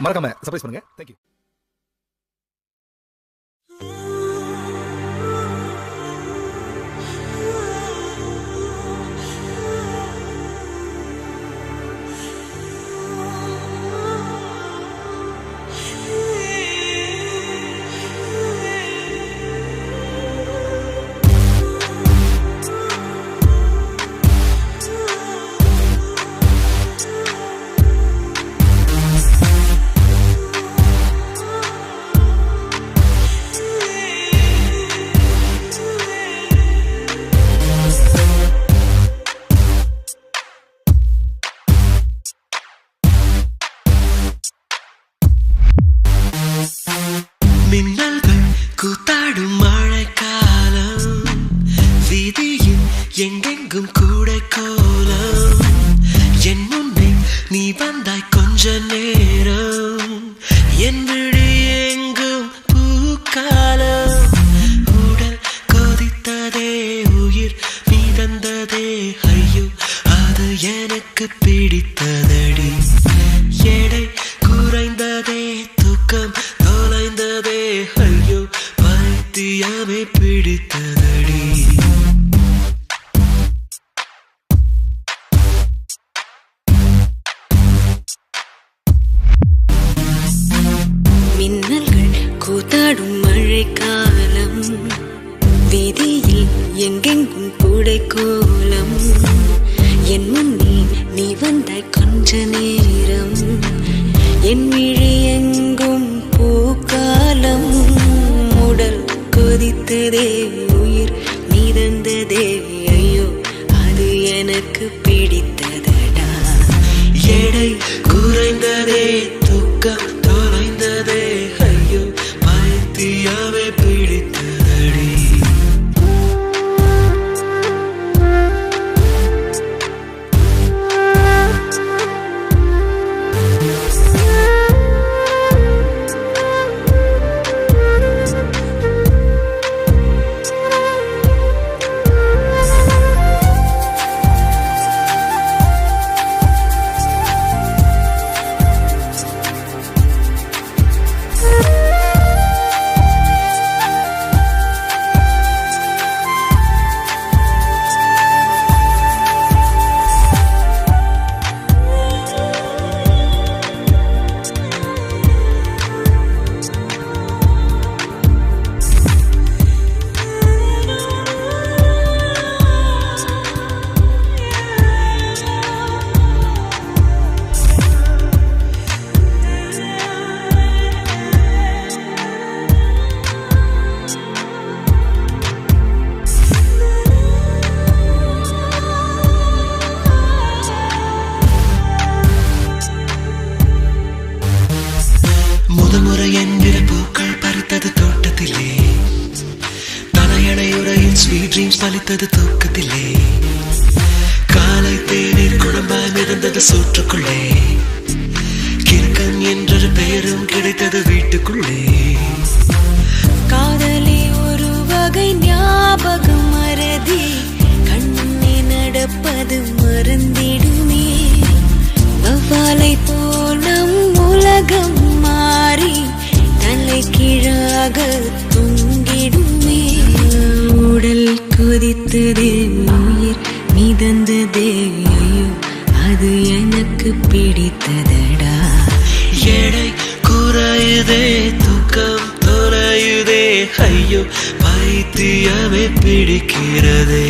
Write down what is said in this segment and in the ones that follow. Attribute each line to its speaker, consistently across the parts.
Speaker 1: மறக்காம சர்ப்ரைஸ் பண்ணுங்க. தேங்க்யூ.
Speaker 2: மின்னல்கள் கூத்தாடும் மழைக்காலம், வீதியில் எங்கெங்கும் கூடை கோலம். என் முன்னே நீ வந்தாய் கொஞ்ச நேரம், என் விழி எங்கும் பூக்காலம். உடல் கொதித்ததே, உயிர் மிதந்ததே, ஐயோ அது எனக்கு பிடித்ததடி. எடை குறைந்ததே, தூக்கம் தொலைந்ததே, ஐயோ பைத்தியமே பிடித்ததடி.
Speaker 3: மின்னல்கள் கூத்தாடும் மழைக்காலம், வீதியில் எங்கெங்கும் கூடை கோலம். என் முன்னே நீ வந்தாய் கொஞ்ச நேரம், என் விழி எங்கும் பூக்காலம். உடல் கொதித்ததே, உயிர் மிதந்ததே, ஐயோ அது எனக்கு பிடித்ததடா.
Speaker 2: எடை குறைந்ததே, தூக்கம் தொலைந்ததே, ஐயோ பைத்தியமே பிடித்ததடி. முதமுறை என்கிற பூக்கள் பறித்தது தோட்டத்திலே, தலையணை உரையில் ஸ்வீட் ட்ரீம்ஸ் பலித்தது தூக்கத்திலே. காலை தேநீர் குழம்பாய் மிதந்தது சூற்றுக்குள்ளே, கிறுக்கன் என்றொரு பெயரும் கிடைத்தது வீட்டுக்குள்ளே.
Speaker 3: காதலி ஒரு வகை ஞாபகம் மறதி, கண்ணே நடப்பது மறந்திடுமே. வவ்வாலை போல் நம் உலகம் மாறி தலை கீழாக தொங்கிடுமே. உடல் கொதித்ததே, உயிர் மிதந்ததே, ஐயோ அது எனக்கு பிடித்ததடா.
Speaker 2: எடை குறையுதே, தூக்கம் தொலையுதே, ஐயோ பைத்தியமே பிடிக்கிறதே.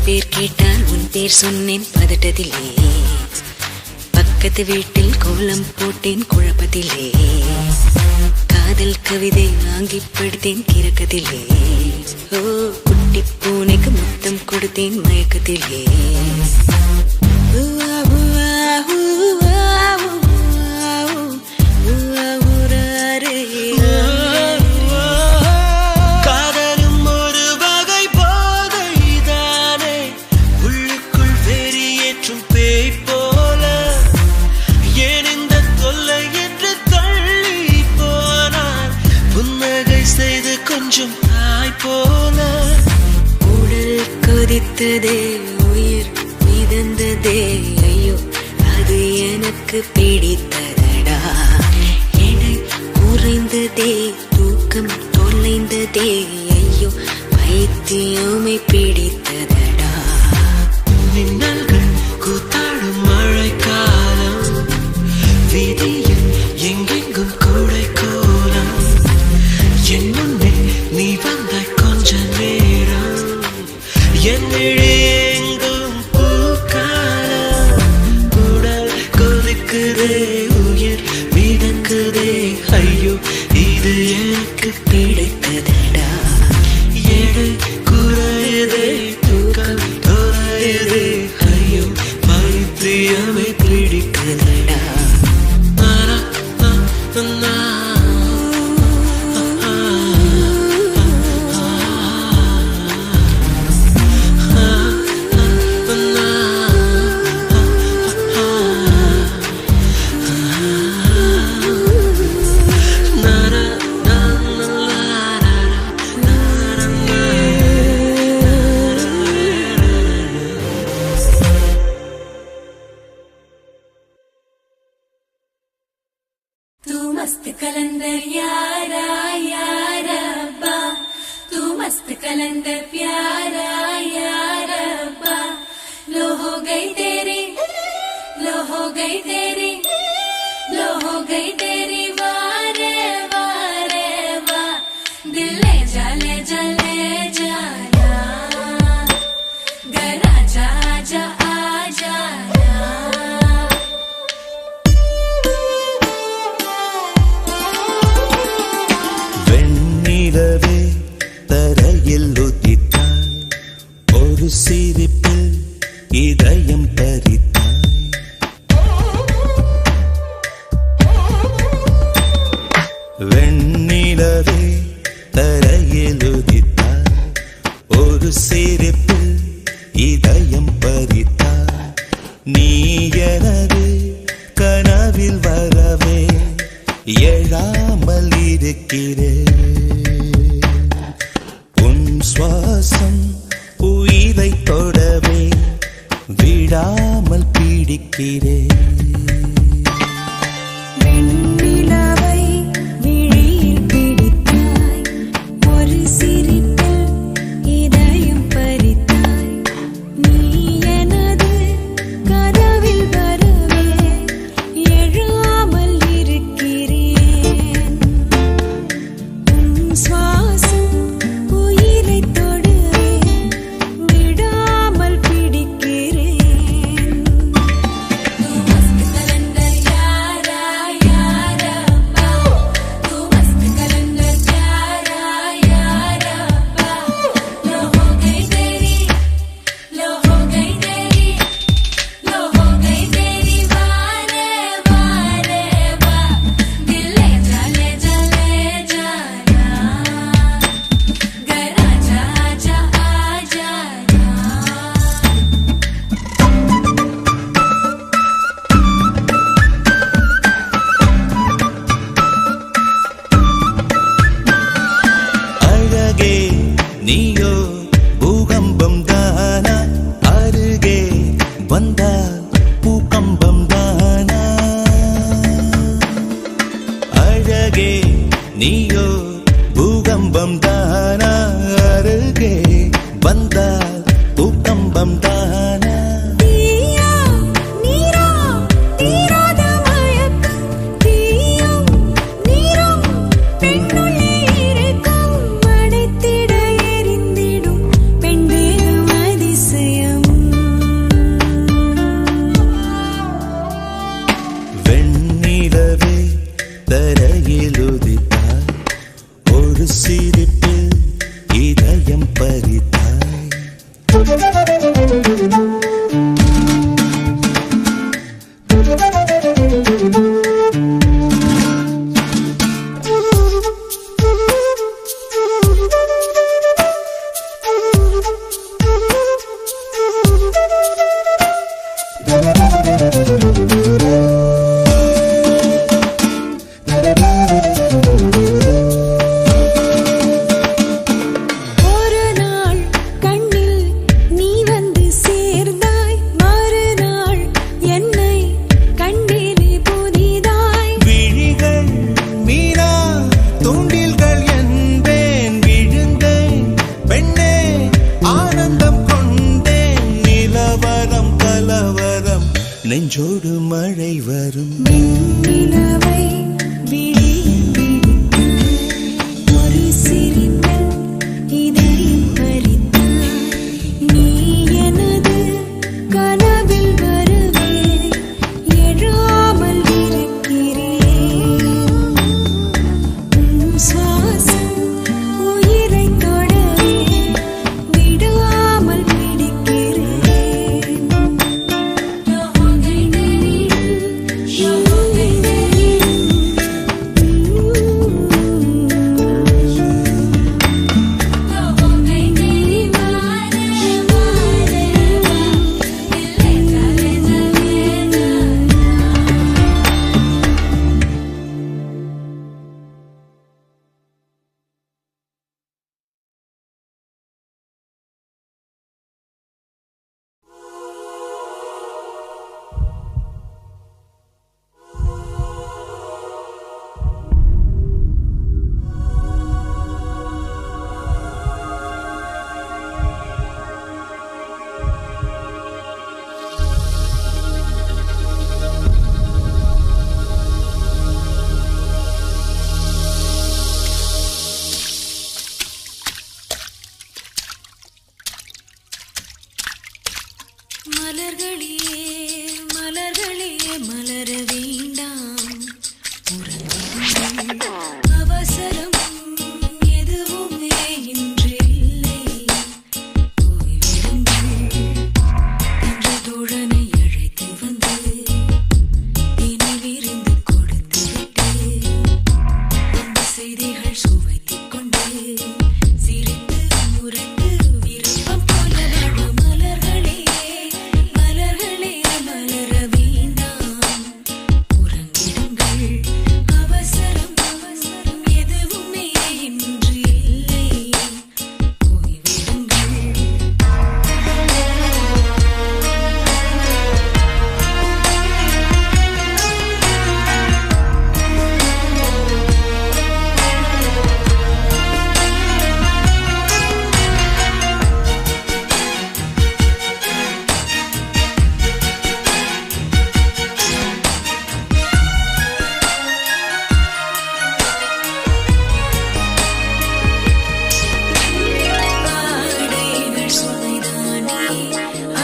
Speaker 3: பேர் கேட்டால் உன் பேர் சொன்னேன் பதட்டத்திலே, பக்கத்து வீட்டில் கோலம் போட்டேன் குழப்பத்திலே. காதல் கவிதை வாங்கி படுத்தேன் கிறக்கத்திலே. ஓ குட்டி பூனைக்கு முத்தம் முத்தம் கொடுத்தேன் மயக்கத்திலே.
Speaker 2: காதலும் ஒரு வகை போதைதானே, உள்ளுக்குள் வெறியேற்றும் பேய் போல. ஏன் இந்த தொல்லை என்று தள்ளி போனான், புன்னகை செய்து கொஞ்சம் தாய் போல.
Speaker 3: உடல் கொதித்ததே, உயிர் மிதந்ததே, ஐயோ அது எனக்கு பிடித்ததடா. எடை குறைந்ததே, தூக்கம் தொலைந்ததே, ஐயோ பைத்தியமே பிடித்ததடா.
Speaker 2: மின்னல்கள் கூத்தாடும் மழைக்காலம், வீதியில் எங்கெங்கும் கூடை கோலம். என் முன்னே நீ வந்த கொஞ்ச நேரம், என் விழி எங்கும் பூக்காலம். உடல் கொதிக்குதே, உயிர் மிதக்குதே, ஐயோ இது எனக்கு பிடித்ததடா. எடை குறையுதே, தூக்கம் தொலையுதே, ஐயோ பைத்தியமே பிடிக்குதடா.
Speaker 1: तू मस्त कलंदर यारा यारा अब्बा, तू मस्त कलंदर प्यारा यारा अब्बा. लो हो गई तेरी, लो हो गई तेरी, लो हो गई तेरी वारे वारे वा. दिल ले जा ले जा ले जाना, घर आजा आजा आ जाना.
Speaker 4: வெண்ணிலவே தரையில் உதித்தாய், ஒரு சிரிப்பில் இதயம் பறித்தாய். வெண்ணிலவே தரையில் உதித்தாய், ஒரு சிரிப்பில் இதயம் பறித்தாய். நீ எனது கனவில் வரவே எழாமல் இருக்கிறேன். உன் சுவாசம் உயிரை தொடவே விடாமல் பிடிக்கிறேன்.
Speaker 1: வெண்ணிலவை விழியில் பிடித்தாய், ஒரு சிரிப்பில் இதயம் பறித்தாய். நீ எனது கனவில் வரவே எழாமல் இருக்கிறேன். உன் சுவாசம் உயிரை தொடவே விடாமல் பிடிக்கிறேன். तू मस्त कलंदर यारा यारा अब्बा, तू मस्त कलंदर प्यारा यारा अब्बा. लो हो गई तेरी, लो हो गई तेरी, लो हो गई तेरी वारे वारे वा. दिल ले जा ले जा ले जाना, घर आजा आजा आ जाना.
Speaker 4: அழகே நீயோ பூகம்பம் தானா, அருகே வந்தால் பூகம்பம் தானா. அழகே நீயோ பூகம்பம் தானா, அருகே வந்தால் பூகம்பம் தானா.
Speaker 1: தீயா நீரா தீராத மயக்கம், தீயும் நீரும் பெண்ணுள்ளே இருக்கும். அடைத்திட எரிந்திடும் பெண் தேகம் அதிசயம்.
Speaker 4: வெண்ணிலவே தரையில் உதித்தாய், ஒரு சிரிப்பில் இதயம் பறித்தாய். நெஞ்சோடு மழை வரும்.
Speaker 3: நிலவை விழியில் விழித்தாய், ஒரு சிரிப்பில் இதயம் பறித்தாய். நீ எனது கனவில் வருவே, எழாமல் இருக்கிறேன். உன் சுவாசம் உயிரை தொடவே, விடாமல் பிடிக்கிறேன். மலர்களே மலர்களே மலர வேண்டாம், உறங்குங்கள். அவசரம் எதுவுமே இன்றில்லை, ஓய்வெடுங்கள் என்று தோழனை அழைத்து வந்து நினைவிருந்து கொடுத்து விட்டு அந்த செய்திகள் சுவைத்துக் கொண்டு சிரித்து முறைத்து விருப்பம் போல வாழ. மலர்களே மலர்களே மலர வேண்டாம், உறங்கிடுங்கள். அவசரம் அவசரம் எதுவுமே இன்று இல்லை, ஓய்வெடுங்கள். ஆடைகள் சுமைதானே,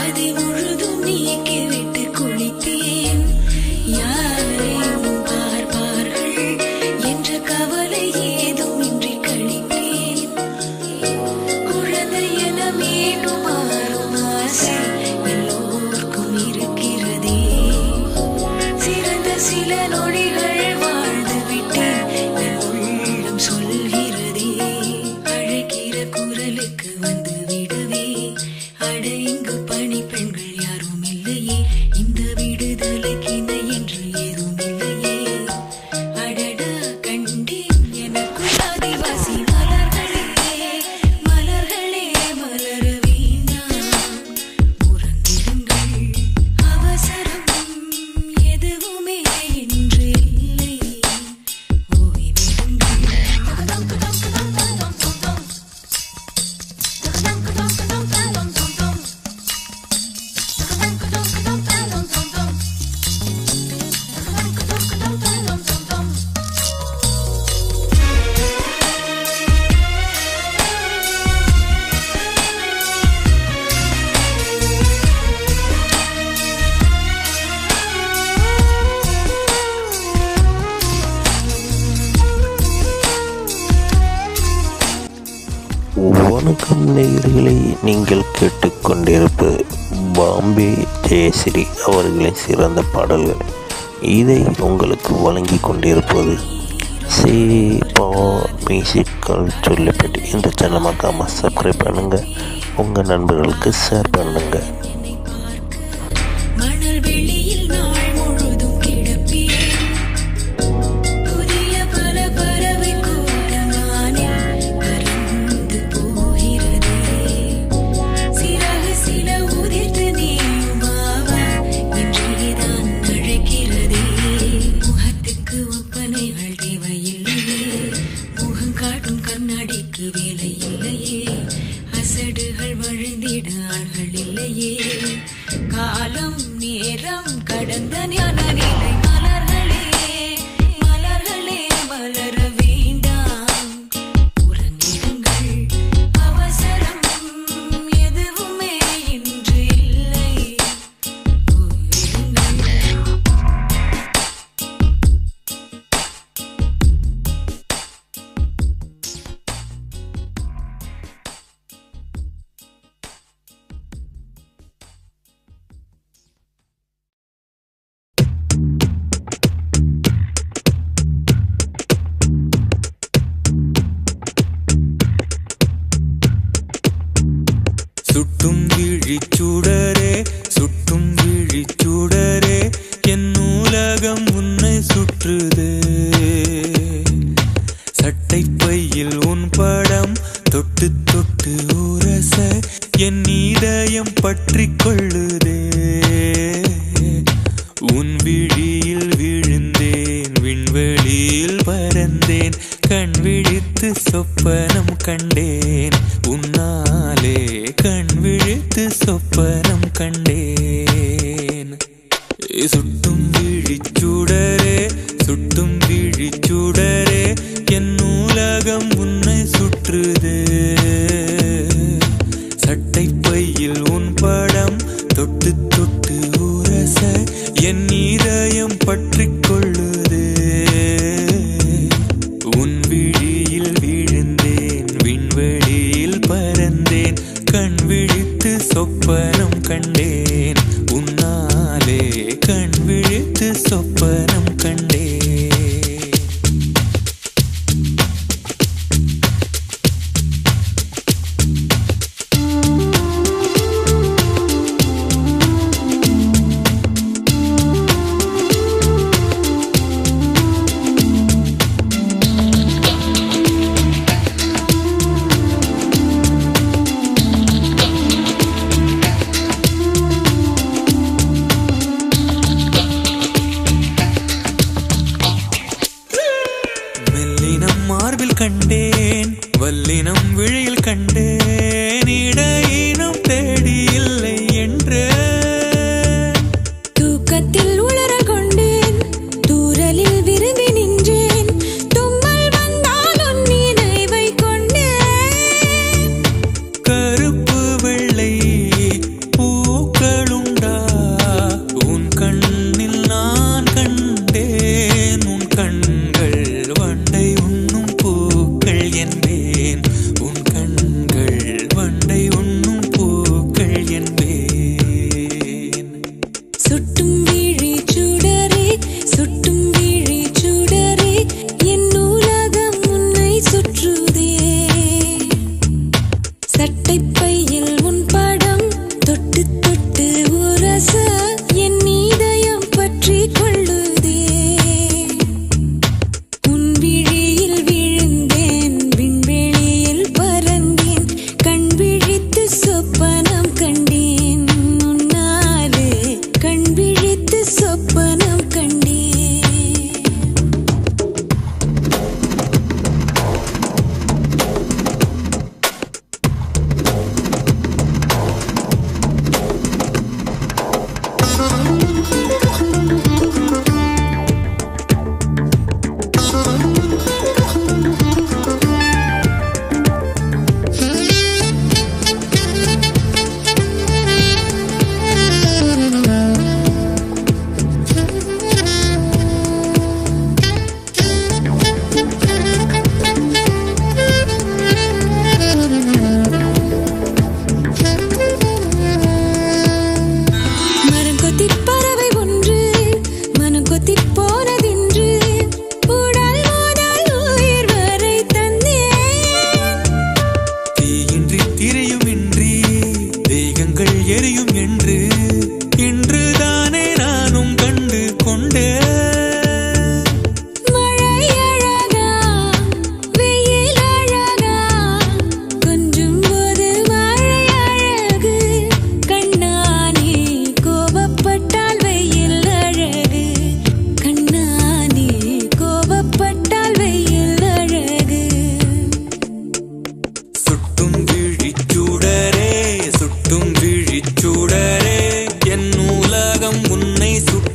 Speaker 3: அதை முழுதும் நீக்கிவிட்டு குளித்தேன். யாரையும் பார்ப்பார்கள் என்ற கவலை ஏதும் இன்றி கழித்தேன். குழந்தை என மீண்டும் மாறும் ஆசை எல்லோருக்கும் இருக்கிறதே. சிறந்த சில நொடிகள் வாழ்ந்து விட்டேன், என் உள்ளம் சொல்கிறதே. அழைக்கிற குரலுக்கு வந்து விடவே, அட இங்கு பணி பெண்கள் யாரும் இல்லையே. இந்த விடுதலைக்கு இணை என்று ஏதும் இல்லையே. அடடா கண்டேன் எனக்குள் ஆதிவாசி. மலர்களே மலர்களே மலர வேண்டாம், உறங்கிடுங்கள். அவசரம் எதுவுமே இன்று இல்லை, ஓய்வெடுங்கள்.
Speaker 5: வணக்கம் நேயர்களே, நீங்கள் கேட்டுக்கொண்டிருப்பது பாம்பே ஜெயஸ்ரீ அவர்களின் சிறந்த பாடல்கள். இதை உங்களுக்கு வழங்கி கொண்டிருப்பது மியூசிக்கல் சொல்லிப்பட்டு. இந்த சேனல் மறக்காம சப்ஸ்கிரைப் பண்ணுங்கள், உங்கள் நண்பர்களுக்கு ஷேர் பண்ணுங்கள்.
Speaker 3: மணல் வெளியில் நாள் முழுதும் கிடப்பேன், புதிய பல பறவை கூட்டமானில் பறந்து போகிறதே. சிறகு சில உதிர்த்து நீயும் வாவா என்றேதான் அழைக்கிறதே. முகத்துக்கு ஒப்பனைகள் தேவையில்லையே, முகம் காட்டும் கண்ணாடிக்கு வேலை இல்லையே. அசடுகள் வழிந்திட ஆள்கள் இல்லையே. காலம் நேரம் கடந்த ஞான நிலை மலர்களே மலர்களே மலர வேண்டாம் உறங்கிடுங்கள் அவசரம் எதுவுமே இன்று இல்லை ஓய்விடுங்கள்
Speaker 6: சுட்டும் விழிச்சுடரே சுட்டும் விழிச்சுடரே என் நூலகம் உன்னை சுற்றுதே சட்டை பையில் உன் படம் தொட்டு தொட்டு உரச என் இதயம் பற்றிக் கொள்ளுதே உன் விழியில் விழுந்தேன் விண்வெளியில் பறந்தேன் கண் விழித்து சொப்பனம் கண்டேன் உன்னாலே கண் விழித்து சொப்பனம் கண்டேன் சுட்டும் விழிச்சுடரே சுட்டும் விழிச்சுடரே என் நூலகம் உன்னை சுற்றுதே சட்டை பையில் உன் படம் தொட்டு தொட்டு உரச என் இதயம் பற்றிக் கொள்ளுதே உன் விழியில் விழுந்தேன் விண்வெளியில் பறந்தேன் கண் விழித்து சொப்பனம் கண்டேன் உன்னாலே கண் விழித்து சொப்பனம் கண்டேன் மெல்லினம் மார்பில் கண்டேன் வல்லினம் விழியில் கண்டேன் இடையினம் தேடி இல்லை என்று
Speaker 3: தூக்கத்தில் உளறல் கொண்டேன் தூரலில் விரும்பி நின்றேன் தும்மல் வந்தால் உன் நினைவை கொண்டேன்
Speaker 6: கருப்பு வெள்ளை பூக்களுண்டா உன் கண்ணில் நான் கண்டேன் உன் கண்கள் வண்டை உண்ணும் பூக்கள் என்பேன் உன் கண்கள் வண்டை உண்ணும் பூக்கள் என்பேன்
Speaker 3: சுட்டும் விழி சுடரே சுட்டும் விழி சுடரே என் நூலகம் உன்னை சுற்றுதே சட்டை பையில் உன் படம் தொட்டு தொட்டு உரச என் இதயம் பற்றிக் கொள்ளுதே உன் விழியில் விழுந்தேன் விண்வெளியில் பறந்தேன் கண் விழித்து சொப்பனம் கண்டேன் உன்னாலே கண் விழித்து சொப்பனம் கண்டேன் மரங்கொத்திப் பறவை ஒன்று மனங்கொத்திப் போனதென்று உடல் முதல் உயிர் வரை தந்தேன்
Speaker 6: தீயின்றி திரையுமின்றி தேகங்கள் எரியும் என்று இன்றுதானே நானும் கண்டு கொண்டேன்
Speaker 3: மழை அழகா வெயில் அழகா கொஞ்சும் போது மழை அழகு கண்ணானே கோபப்பட்டால் வெயில் அழகு கண்ணானே கோபப்பட்டால் வெயில் அழகு
Speaker 6: சுட்டும் விழிச்சுடரே சுட்டும் விழிச்சுடரே என் நூலகம் உன்னை சுற்றுதே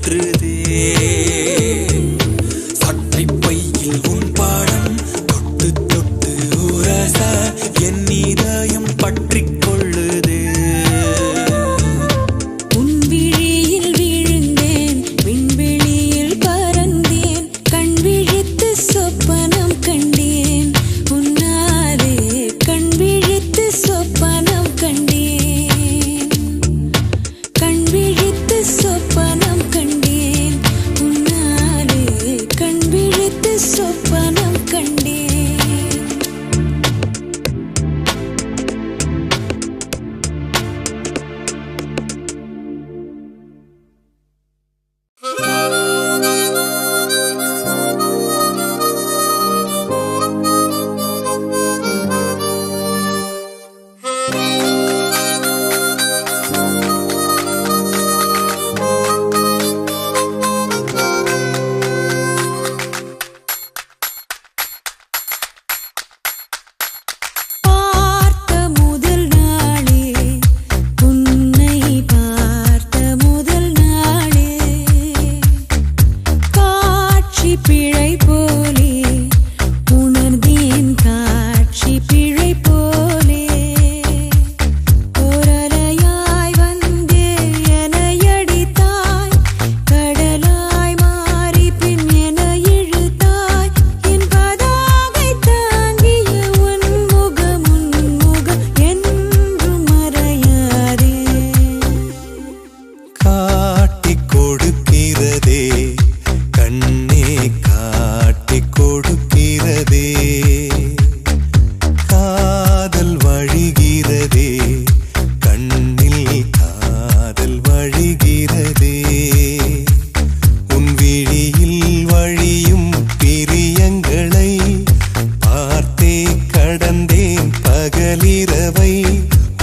Speaker 4: பகலிரவை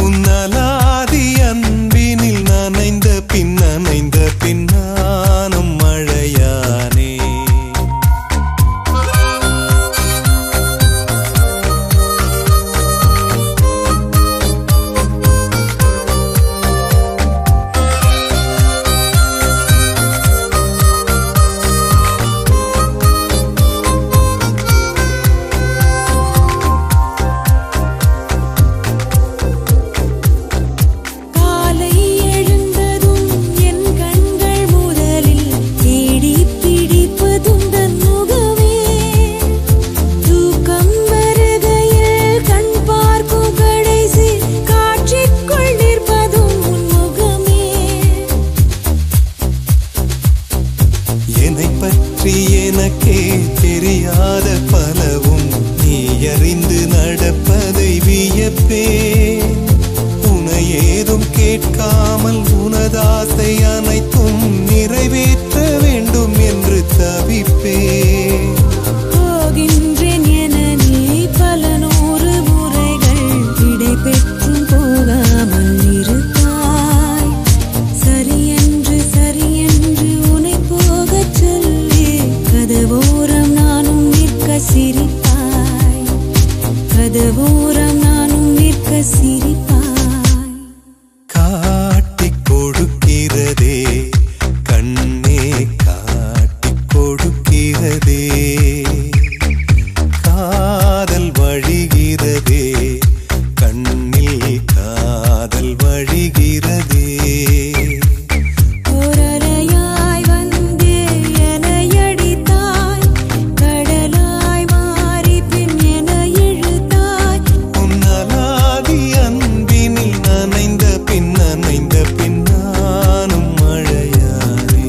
Speaker 4: உன்னலாதி அன்பினில் நனைந்த பின் நானும் மழையானே.
Speaker 3: காலை எழுந்ததும் என் கண்கள் முதலில் தேடி பிடிப்பதும் தன் முகமே. தூக்கம் வருகையில் கண் பார்க்கும் கடைசி காட்சிக்குள் நிற்பதும் உன் முகமே.
Speaker 4: என்னை பற்றி எனக்கே தெரியாத பலவும் நீ அறிந்து நடப்பதை வியப்பேன். உனை ஏதும் கேட்காமல் உனதாசை அனைத்தும் நிறைவேற்ற வேண்டும் என்று தவிப்பேன்.
Speaker 3: போகின்றேன் என நீ பல நூறு முறைகள் விடை பெற்றும் போகாமல் இருப்பாய். சரியென்று உனை போகச் சொல்லி கதவோரம் நானும் நிற்க சிரிப்பாய். கதவோரம் நானும் நிற்க சிரிப்பாய்.
Speaker 4: காட்டிக் கொடுக்கிறதே கண்ணே காட்டிக் கொடுக்கிறதே. காதல் வழிகிறதே கண்ணில் காதல் வழிகிறதே.
Speaker 3: ஓரலையாய் வந்தே என்னை அடித்தாய். கடலாய் மாறி பின் என்னை இழுத்தாய்.
Speaker 4: உன்னலாதி அன்பினில் நனைந்த பின் நானும் மழையானே.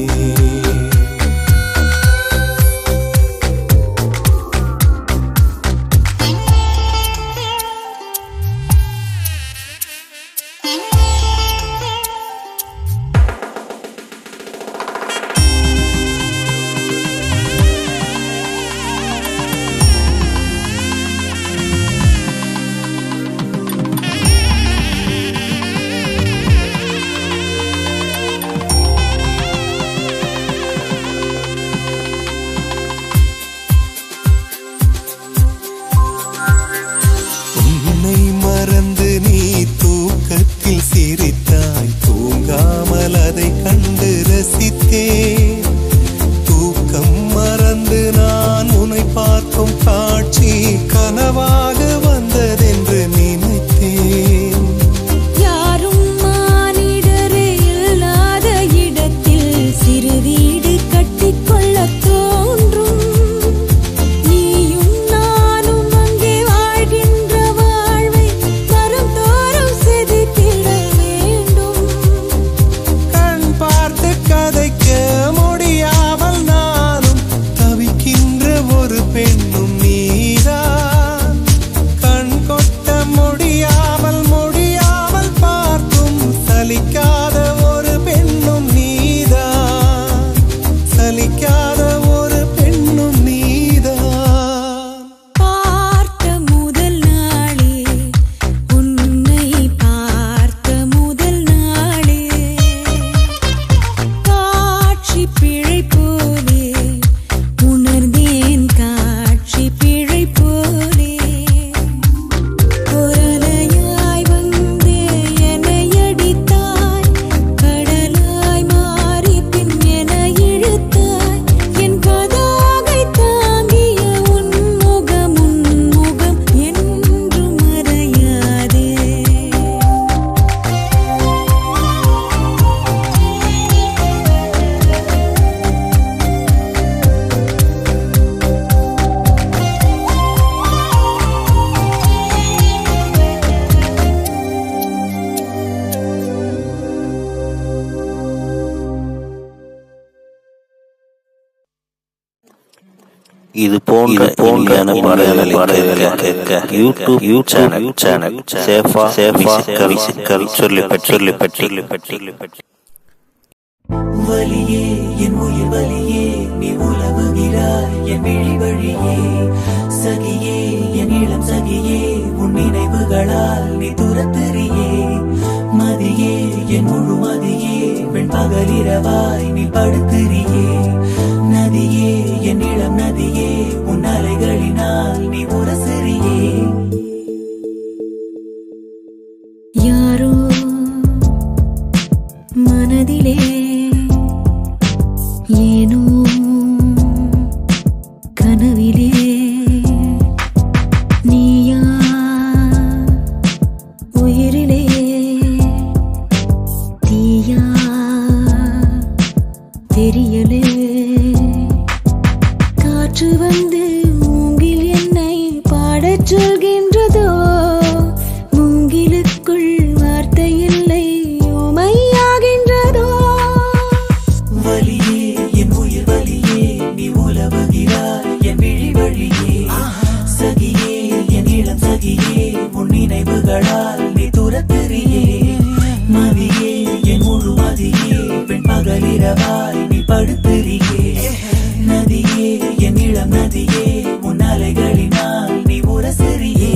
Speaker 4: உன்னை மறந்து நீ தூக்கத்தில் சிரித்தாய். தூங்காமல் அதை கண்டு ரசித்தேன். தூக்கம் மறந்து நான் உன்னை பார்க்கும் காட்சி கனவாக வந்ததென்று நினைத்தேன்.
Speaker 3: யாரும் மானிடரே இல்லாத இடத்தில் சிறு வீடு கட்டிக்கொள்ளத் தோன்றும். நீயும் நானும் அங்கே வாழ்கின்ற வாழ்வை தரும் தோறும் செதுக்கிட வேண்டும்.
Speaker 4: கண் பார்த்து கதைக்க முடியாமல் நானும் தவிக்கின்ற ஒரு பெண்ணும் நீதான். கண் கொட்ட முடியாமல் பார்த்தும் சலிக்காத ஒரு பெண்ணும் நீதான். சலிக்காத ஒரு பெண்ணும் நீதான்.
Speaker 3: பார்த்த முதல் நாளே உன்னை பார்த்த முதல் நாளே காட்சி பிழை போலே உணர்ந்தேன். காட்சி பிழை போலே ஓரலையாய் வந்தே என்னை அடித்தாய். கடலாய் மாறி பின் என்னை இழுத்தாய். என் பதாகை தாங்கிய உன் முகம் என்றும் மறையாதே.
Speaker 5: இது போன்ற பாடல்களை கேட்க யூடியூப் சேனல் சேஃபா மியூசிக்கல் சொல்லி பற்றி
Speaker 2: வலியே என் உயிர் வலியே நீ உலவுகிறாய் என் விழி வழியே சகியே என் இளம் சகியே உன் நினைவுகளால் நீ துரத்துறியே மதியே என் முழு மதியே பெண் பகலிரவாய் நீ படுத்துறியே நதியே என் இளம் நதியே உன் அலைகளினால் நீ உரசுறியே
Speaker 3: யாரோ மனதிலே ஏனோ கனவிலே நீயா உயிரிலே தீயா தெரியலே காற்று வந்து மூங்கில் என்னை பாடச் சொல்கின்றதோ மூங்கிலுக்குள் வார்த்தை இல்லை உமையாகின்றதோ
Speaker 2: வலியே என் உயிர் வலியே நீ உலவுகிறாய் என் விழி வழியே சகியே என் இளம் சகியே உன் நினைவுகளால் நீ துரத்துறியே மதியே என் முழு மதியே பெண் பகலிரவாய் நீ படுத்துறியே நதியே என் இளம் நதியே உன் அலைகளினால் நீ உரசுறியே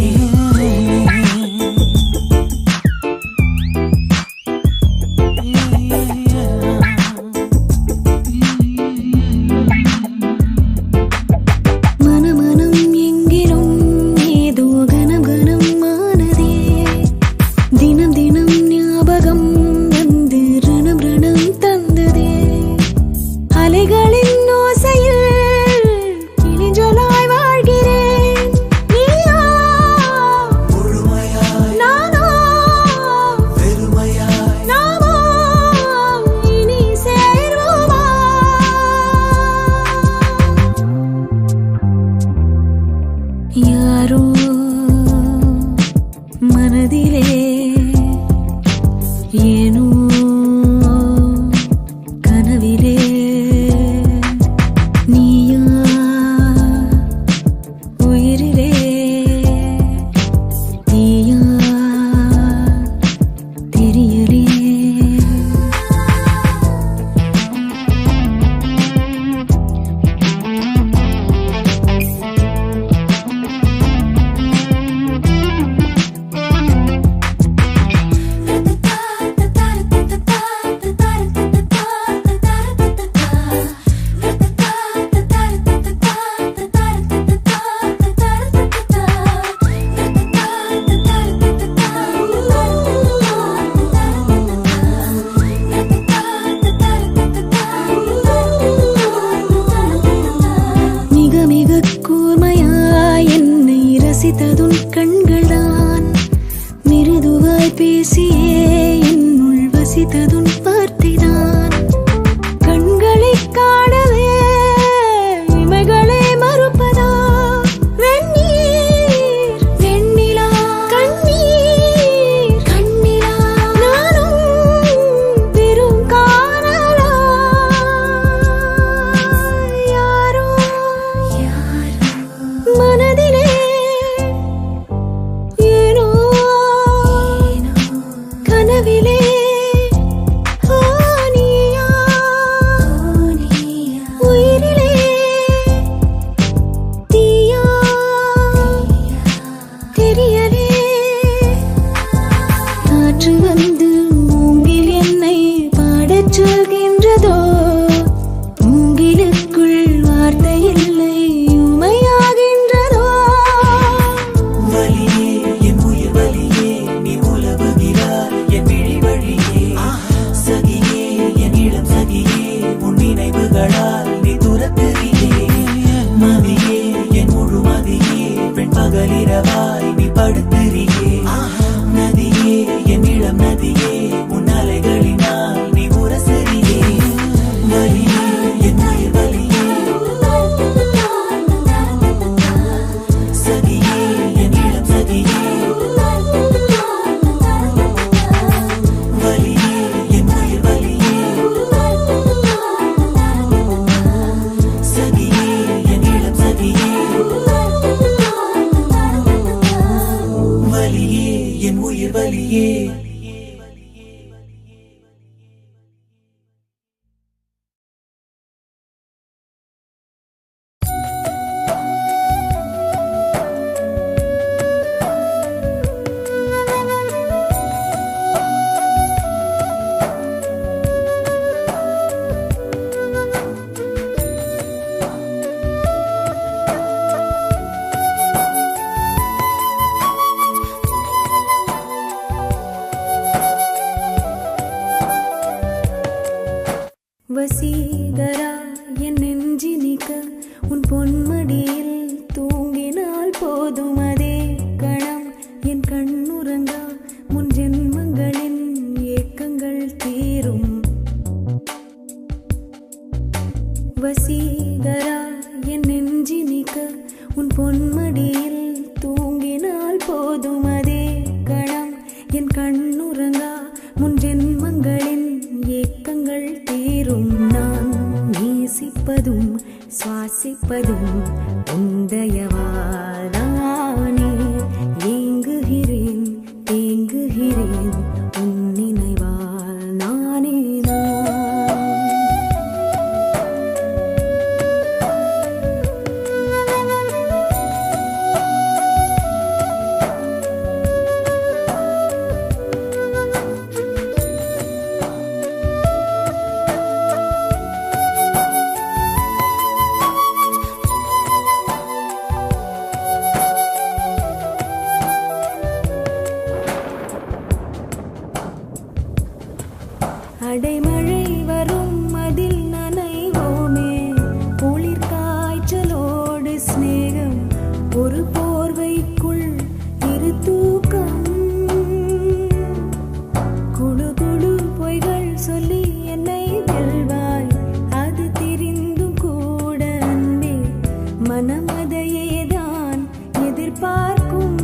Speaker 3: மனமனம் எங்கிலும் ஏதோ கனம் கனம் ஆனதே தினம் தினம் ஞாபகம் வந்து ரணம் ரணம் தந்ததே அலைகளின் ஓசையில் கிளிஞ்சலாய் வாழ்கிறேன் நீயா
Speaker 2: முழுமையாய்
Speaker 3: நானா
Speaker 2: பெருமையாய்
Speaker 3: நாமா இனி சேர்வோமா யாரோ மனதிலே ஏனோ கனவிலே நீயா உயிரிலே தீயா தெரியலே மிக மிக கூர்மையாய் என்னை ரசித்ததுன் கண்கள்தான் மிருதுவாய் பேசியே என்னுள் வசித்ததுன் வார்த்தைதான் கண்களை காணவே இமைகளே மறுப்பதா வெந்நீர் வெண்ணிலா கண்ணீர் கண்ணிலா நானும் பெரும் காணலா யாரோ மனதிலே ஏனோ கனவிலே நீயா உயிரிலே தீயா தெரியலே காற்று வந்து மூங்கில் என்னை பாடச் சொல்கின்றதோ மூங்கிலுக்குள் வார்த்தை இல்லை உமையாகின்றதோ
Speaker 2: வலியே என் உயிர் வலியே நீ உலவுகிறாய் என் விழி வழியே சகியே என் இளம் சகியே உன் நினைவுகளால் நீ துரத்துறியே மதியே என் முழு மதியே பெண் பகலிரவாய் நீ படுத்துறியே நதியே என் இளம் நதியே உன் அலைகளினால் நீ உரசுறியே வலியே என் உயிர் வலியே சகியே என் இளம் சகியே வலியே என் உயிர் வலியே சகியே என் இளம் சகியே வலியே என் உயிர் வலியே
Speaker 3: கண்ணுறங்கா முன் ஜென்மங்களின் ஏக்கங்கள் தீரும். வசீகரா என் நெஞ்சினிக்க உன் பொன்மடியில் தூங்கினால் போதும் அதே கணம். என் கண்ணுறங்கா முன் ஜென்மங்களின் ஏக்கங்கள் தீரும். நான் நேசிப்பதும் சுவாசிப்பதும் உந்தயவாதானே. ஏங்குகிறேன் தேங்குகிறேன் உன் நினைவால் நானே நான். அடைமழை வரும் அதில் நனைவோமே. குளிர் காய்ச்சலோடு சிநேகம் ஒரு போர்வைக்குள் இரு தூக்கம். குழு குழு பொய்கள் சொல்லி என்னை வெல்வாய். அது தெரிந்தும் கூட அன்பே மனம் அதையேதான் எதிர்பார்க்கும்.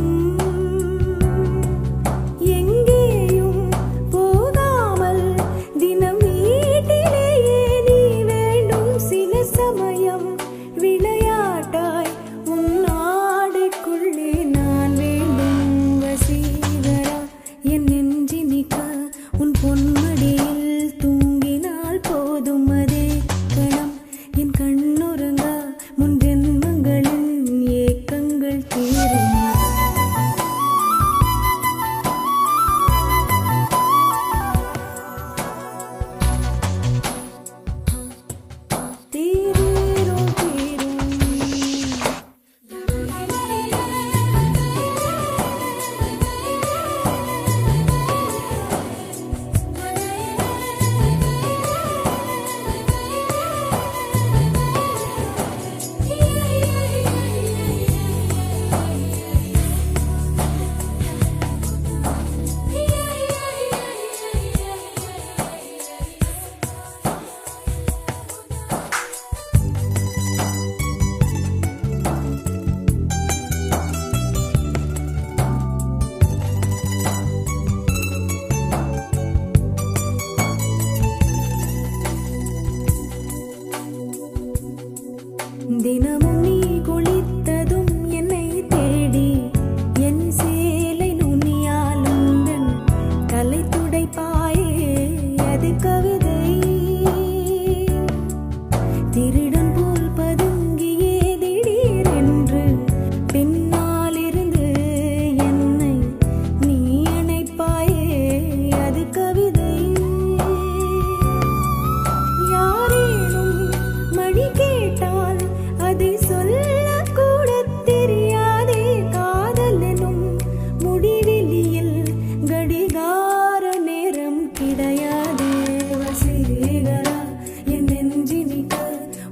Speaker 3: தினமும் நீ குளித்ததும் என்னை தேடி என் சேலை நுனியால் உந்தன் தலை துடைப்பாயே. அது கவிதை திருடன் போல் பதுங்கியே திடீரென்று பின்னால் இருந்து என்னை நீ அணைப்பாயே. அது கவிதை யாரேனும் மணி கேட்டால் அதை சொல்லக்கூட தெரியாதே. காதல் எனும் முடிவெளியில் கடிகார நேரம் கிடையாதே. வசீகரா என் நெஞ்சினிக்க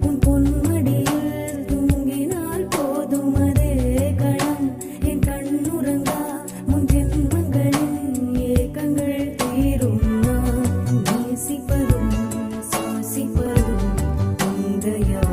Speaker 3: உன் பொன்மடியில் தூங்கினால் போதும் அதே கணம். என் கண்ணுறங்கா முன் ஜென்மங்களின் ஏக்கங்கள் தீரும். நான் நேசிப்பதும் சுவாசிப்பதும் உந்தயா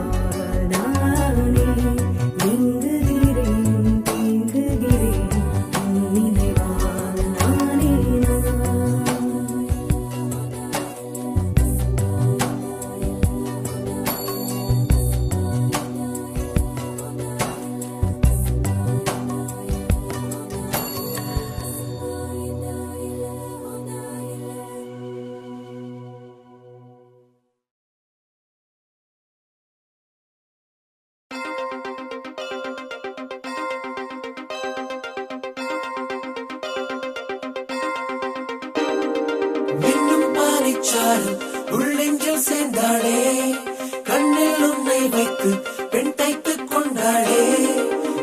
Speaker 2: உள்ளெஞ்சில் சேர்ந்தாளே. கண்ணில் உன்னை வைத்து பெண் தைத்துக் கொண்டாளே.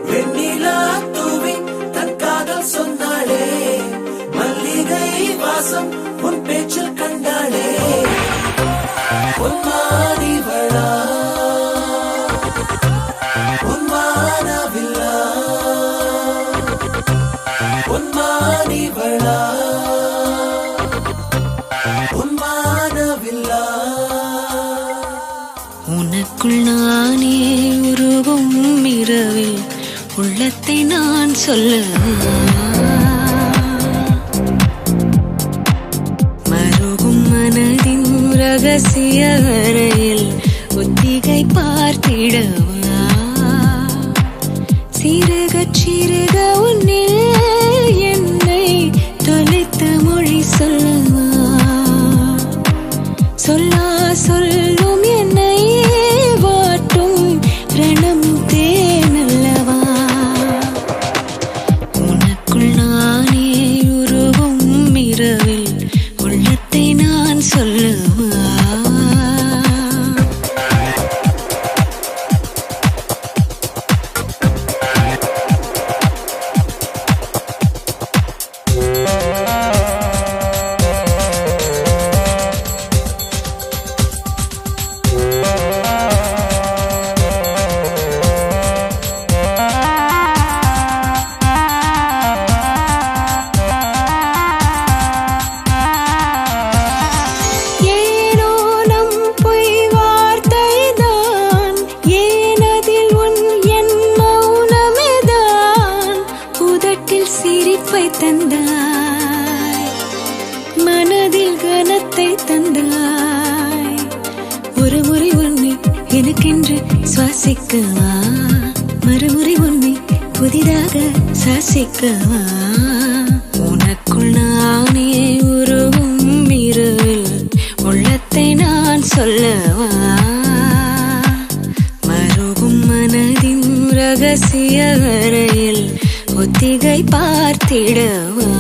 Speaker 2: வெண்ணிலா தூவி தன் காதல் சொன்னாளே. மல்லிகை வாசம் உன் பேச்சில் கண்டாளே. பொன்மானிவளா பொன்மானவில்லா பொன்மானி நிழலா உன் வானவில்லா
Speaker 1: உனக்குள் நானே உருகும் இரவில் உள்ளத்தை நான் சொல்ல மருகும் மனதின் ரகசிய அறையில் ஒத்திகை பார்த்திடவா சிறுகச் சிறுக உன்னில் என்னை தொலைத்த மொழி சொல்லவா சொல்லா சொல்லும் என்னை வாட்டும் ரணம் தேனல்லவா உனக்குள் நானே உருவும் இரவில் உள்ளத்தை நான் சொல்லவா தந்தாய் மனதில் கனத்தை தந்தாய் ஒரு முறை உன்னை எனக்கென்று சுவாசிக்கவா மறுமுறை உன்னை புதிதாக சாசிக்கவா உனக்குள் நானே உருவும் இரவில் உள்ளத்தை நான் சொல்லவா மருகும் மனதின் ரகசிய அறையில் ஒத்திகை பார்த்திடவா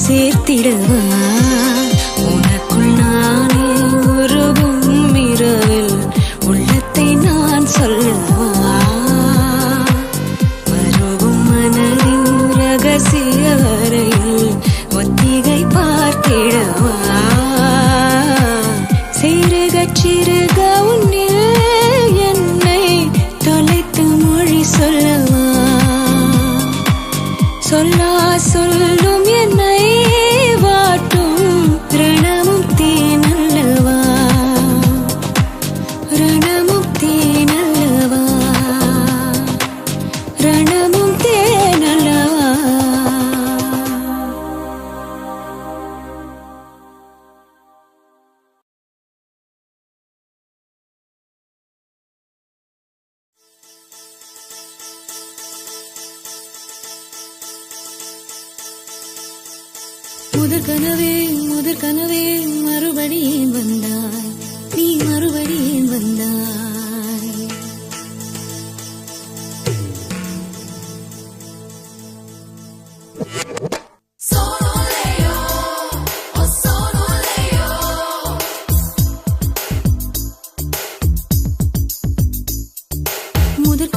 Speaker 1: சேர்த்திடவா உனக்குள் நானே உருகும் இரவில் உள்ளத்தை நான் சொல்லவா மருகும் மனதின் ரகசிய அறையில் ஒத்திகை பார்த்திடவா சிறுகச் சிறுக உன்னில் என்னை தொலைத்து மொழி சொல்லவா சொல்லா சொல்லும் என்னை வாட்டும் ரணமும் தேனல்லவா ரணமும் தேனல்லவா ரணமும் தேனல்லவா முதற் கனவே மறுபடியும் வந்தாய் நீ மறுபடியும் வந்தாய் முதற்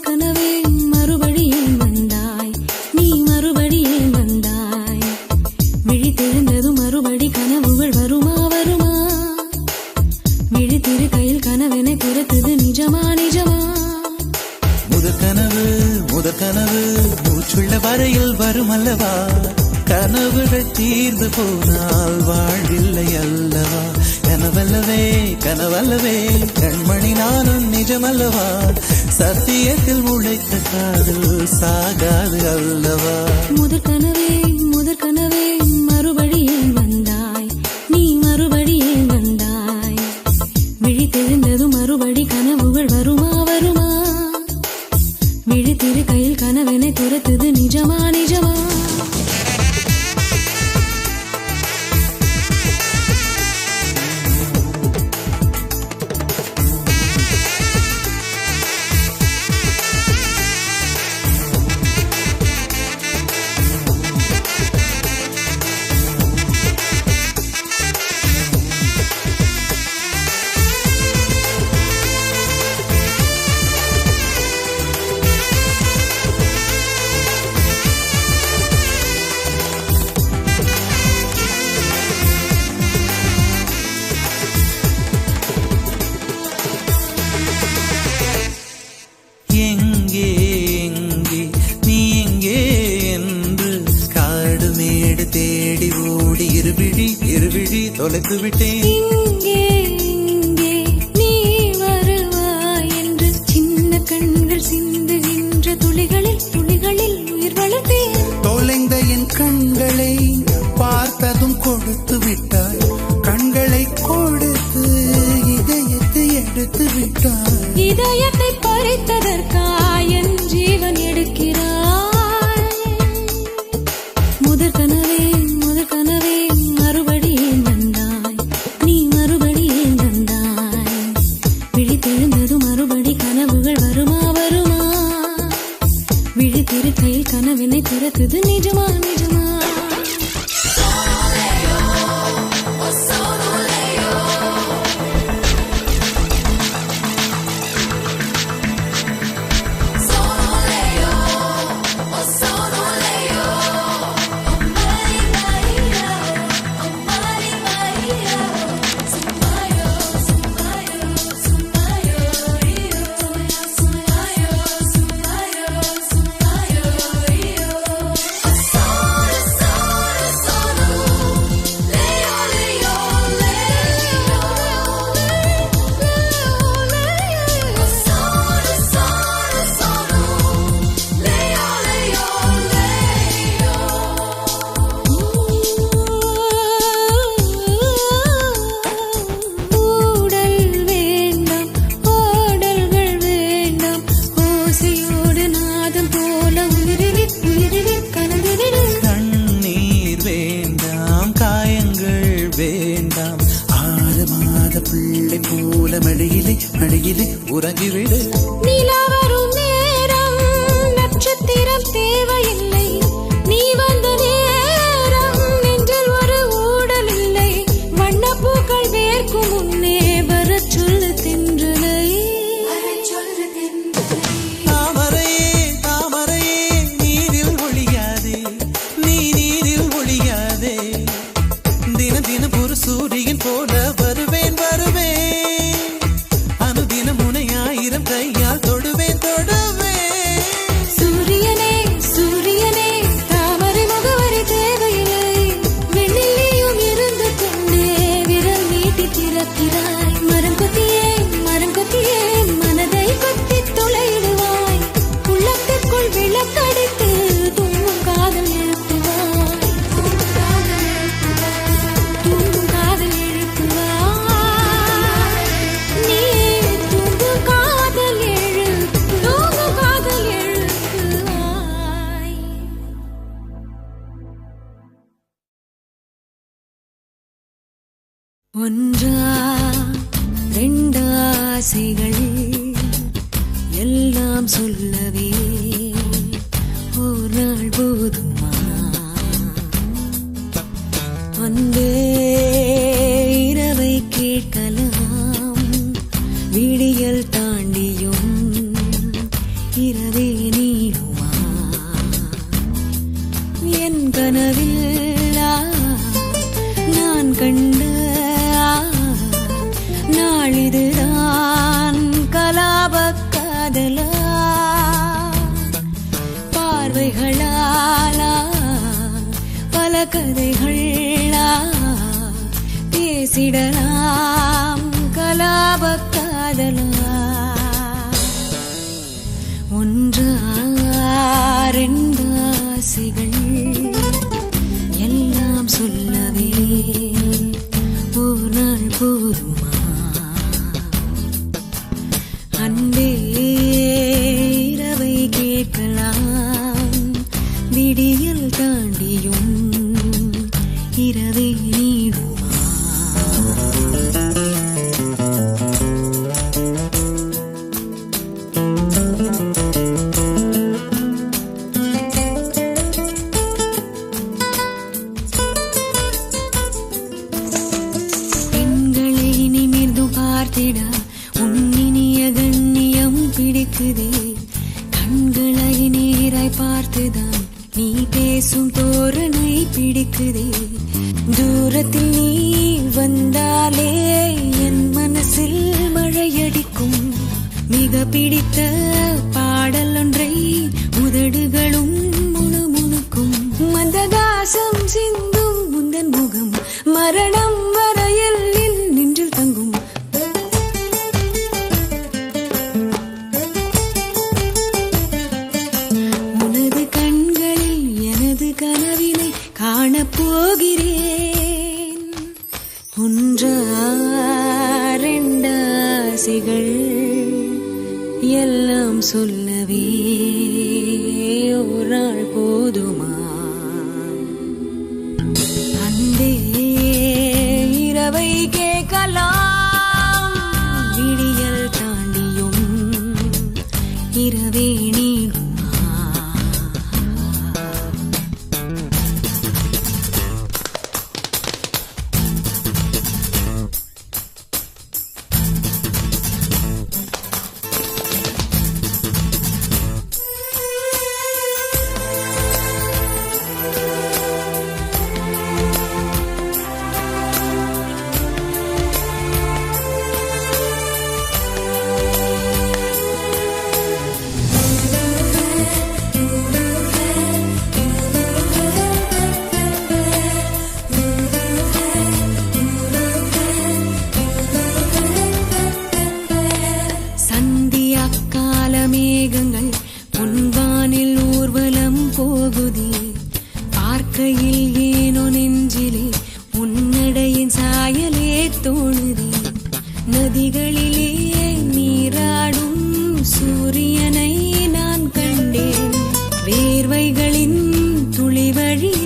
Speaker 1: கனவே மறுபடியும் வந்தாய் நீ மறுபடியும் வந்தாய் விழித்திருந்ததும் மறுபடி கனவுகள் வருமா வருமா விழித்திரு கையில் கனவென துரத்துது நிஜமா நிஜமா
Speaker 2: முதற் கனவு மூச்சுள்ள வரையில் வரும் அல்லவா
Speaker 4: கனவுகள் தீர்ந்து போனால் வாழ்வில்லை அல்லவா? கனவல்லவே கனவல்லவே கண்மணி நானும் நிஜமல்லவா? சத்தியத்தில் உழைத்த காதல் சாகாது அல்லவா?
Speaker 3: முதற் கனவே மறுபடியும் வந்தாய், நீ மறுபடியும் வந்தாய். விழித்தெழுந்ததும் மறுபடி கனவுகள் வருமா வருமா? விழித்திரு கையில் கனவெனை துரத்துது நிஜமா நிஜமா?
Speaker 4: எங்கே எங்கே நீ எங்கே என்று காடு மேடு தேடி ஓடி இருவிழி தொலைத்து விட்டேன்.
Speaker 3: இங்கே இங்கே நீ வருவாய் என்று சின்ன கண்கள் சிந்துகின்ற துளிகளில் உயிர் வளர்த்தேன்.
Speaker 4: தொலைந்த என் கண்களை பார்த்ததும் கொடுத்து விட்டாய், கண்களை கொடுத்து இதயத்தை எடுத்து விட்டாய்.
Speaker 3: இதயத்தை பறித்ததற்காய் என் ஜீவன் எடுக்கிறாய். முதற் கனவே மறுபடியும் வந்தாய், நீ மறுபடியும் வந்தாய். விழித்தெழுந்ததும் மறுபடி கனவுகள் வருமா வருமா? விழித்திரு கையில் கனவினை துரத்துது நிஜமா நிஜமா?
Speaker 4: மடியிலே உறங்கிவிடு.
Speaker 3: நிலா வரும் நேரம் நட்சத்திரம் தேவையில்லை, நீ வந்த நேரம் நெஞ்சில் ஒரு ஊடல் இல்லை. வண்ணப்பூக்கள் வேர்க்கும் முன்னே வரச் சொல்லு தென்றலை.
Speaker 4: தாமரையே தாமரையே நீரில் ஒளியாதே, நீ நீரில் ஒளியாதே. தினம் தினம் ஒரு சூரியன் போல வருவேன் வருவேன். கையால் தொடுவேன் தொடுவேன்.
Speaker 3: சூரியனே சூரியனே தாமரை முகவரி தேவையில்லை. வெண்ணிலையும் இருந்து கொண்டே விரல் நீட்டி திறக்கிறாய். மரம் கொத்தியே மனதை கொத்தி துளையிடுவாய். உள்ளத்திற்குள் விளக்கடித்து தூங்கும் காதல் எழுப்புவாய். தூங்கும் காதல் எழுப்புவாய். நீ தூங்கும் காதல் எழுப்புவாய். ஒன்றா ரெண்டாசைகள் எல்லாம் சொல்லவே ஒரு நாள் போதுமா? அன்பே இரவை கேட்கலாம், விடியல் தாண்டியும் இரவே நீளுமா? என் கனவில் நான் கண்ட நாளிதுதான் கலாப காதலா? பேசிடலாம் கலாபக் காதலா. ஒன்றா ரெண்டு ஆசைகள் எல்லாம் சொல்லவே ஒரு நாள் போதுமா? அன்பே இரவை கேட்கலாம் விடியல் தாண்டியும் இரவை நீடுமா? பெண்களை நிமிர்ந்து பார்த்திட உன்னினிய கண்ணியம் பிடிக்குதே. கண்களை நேராய் பார்த்துதான் நீ பேசும் தோரணை பிடிக்குதே. தூரத்தில் நீ வந்தாலே என் மனசில் மழையடிக்கும். மிக பிடித்த பாடல் ஒன்றை உதடுகளும் முணுமுணுக்கும். மந்தகாசம் சிந்தும் முந்தன் முகம் மரணம் வரையில் நின்று தங்கும். உனது கண்களில் எனது கனவினை காணப்போகிறேன். ஒன்றா ரெண்டாசைகள் எல்லாம் சொல்லவே ஒரு நாள் போதுமா? அன்பே இரவை கேட்கலாம் விடியல் தாண்டியும் இரவே நீடுமா? மேகங்கள் பொன்வானில் ஊர்வலம் போகுதே. பார்க்கையில் ஏனோ நெஞ்சிலே உன்னடையின் சாயலே தோணுதே. நதிகளிலே நீராடும் சூரியனை நான் கண்டேன். வேர்வைகளின் துளி வழிய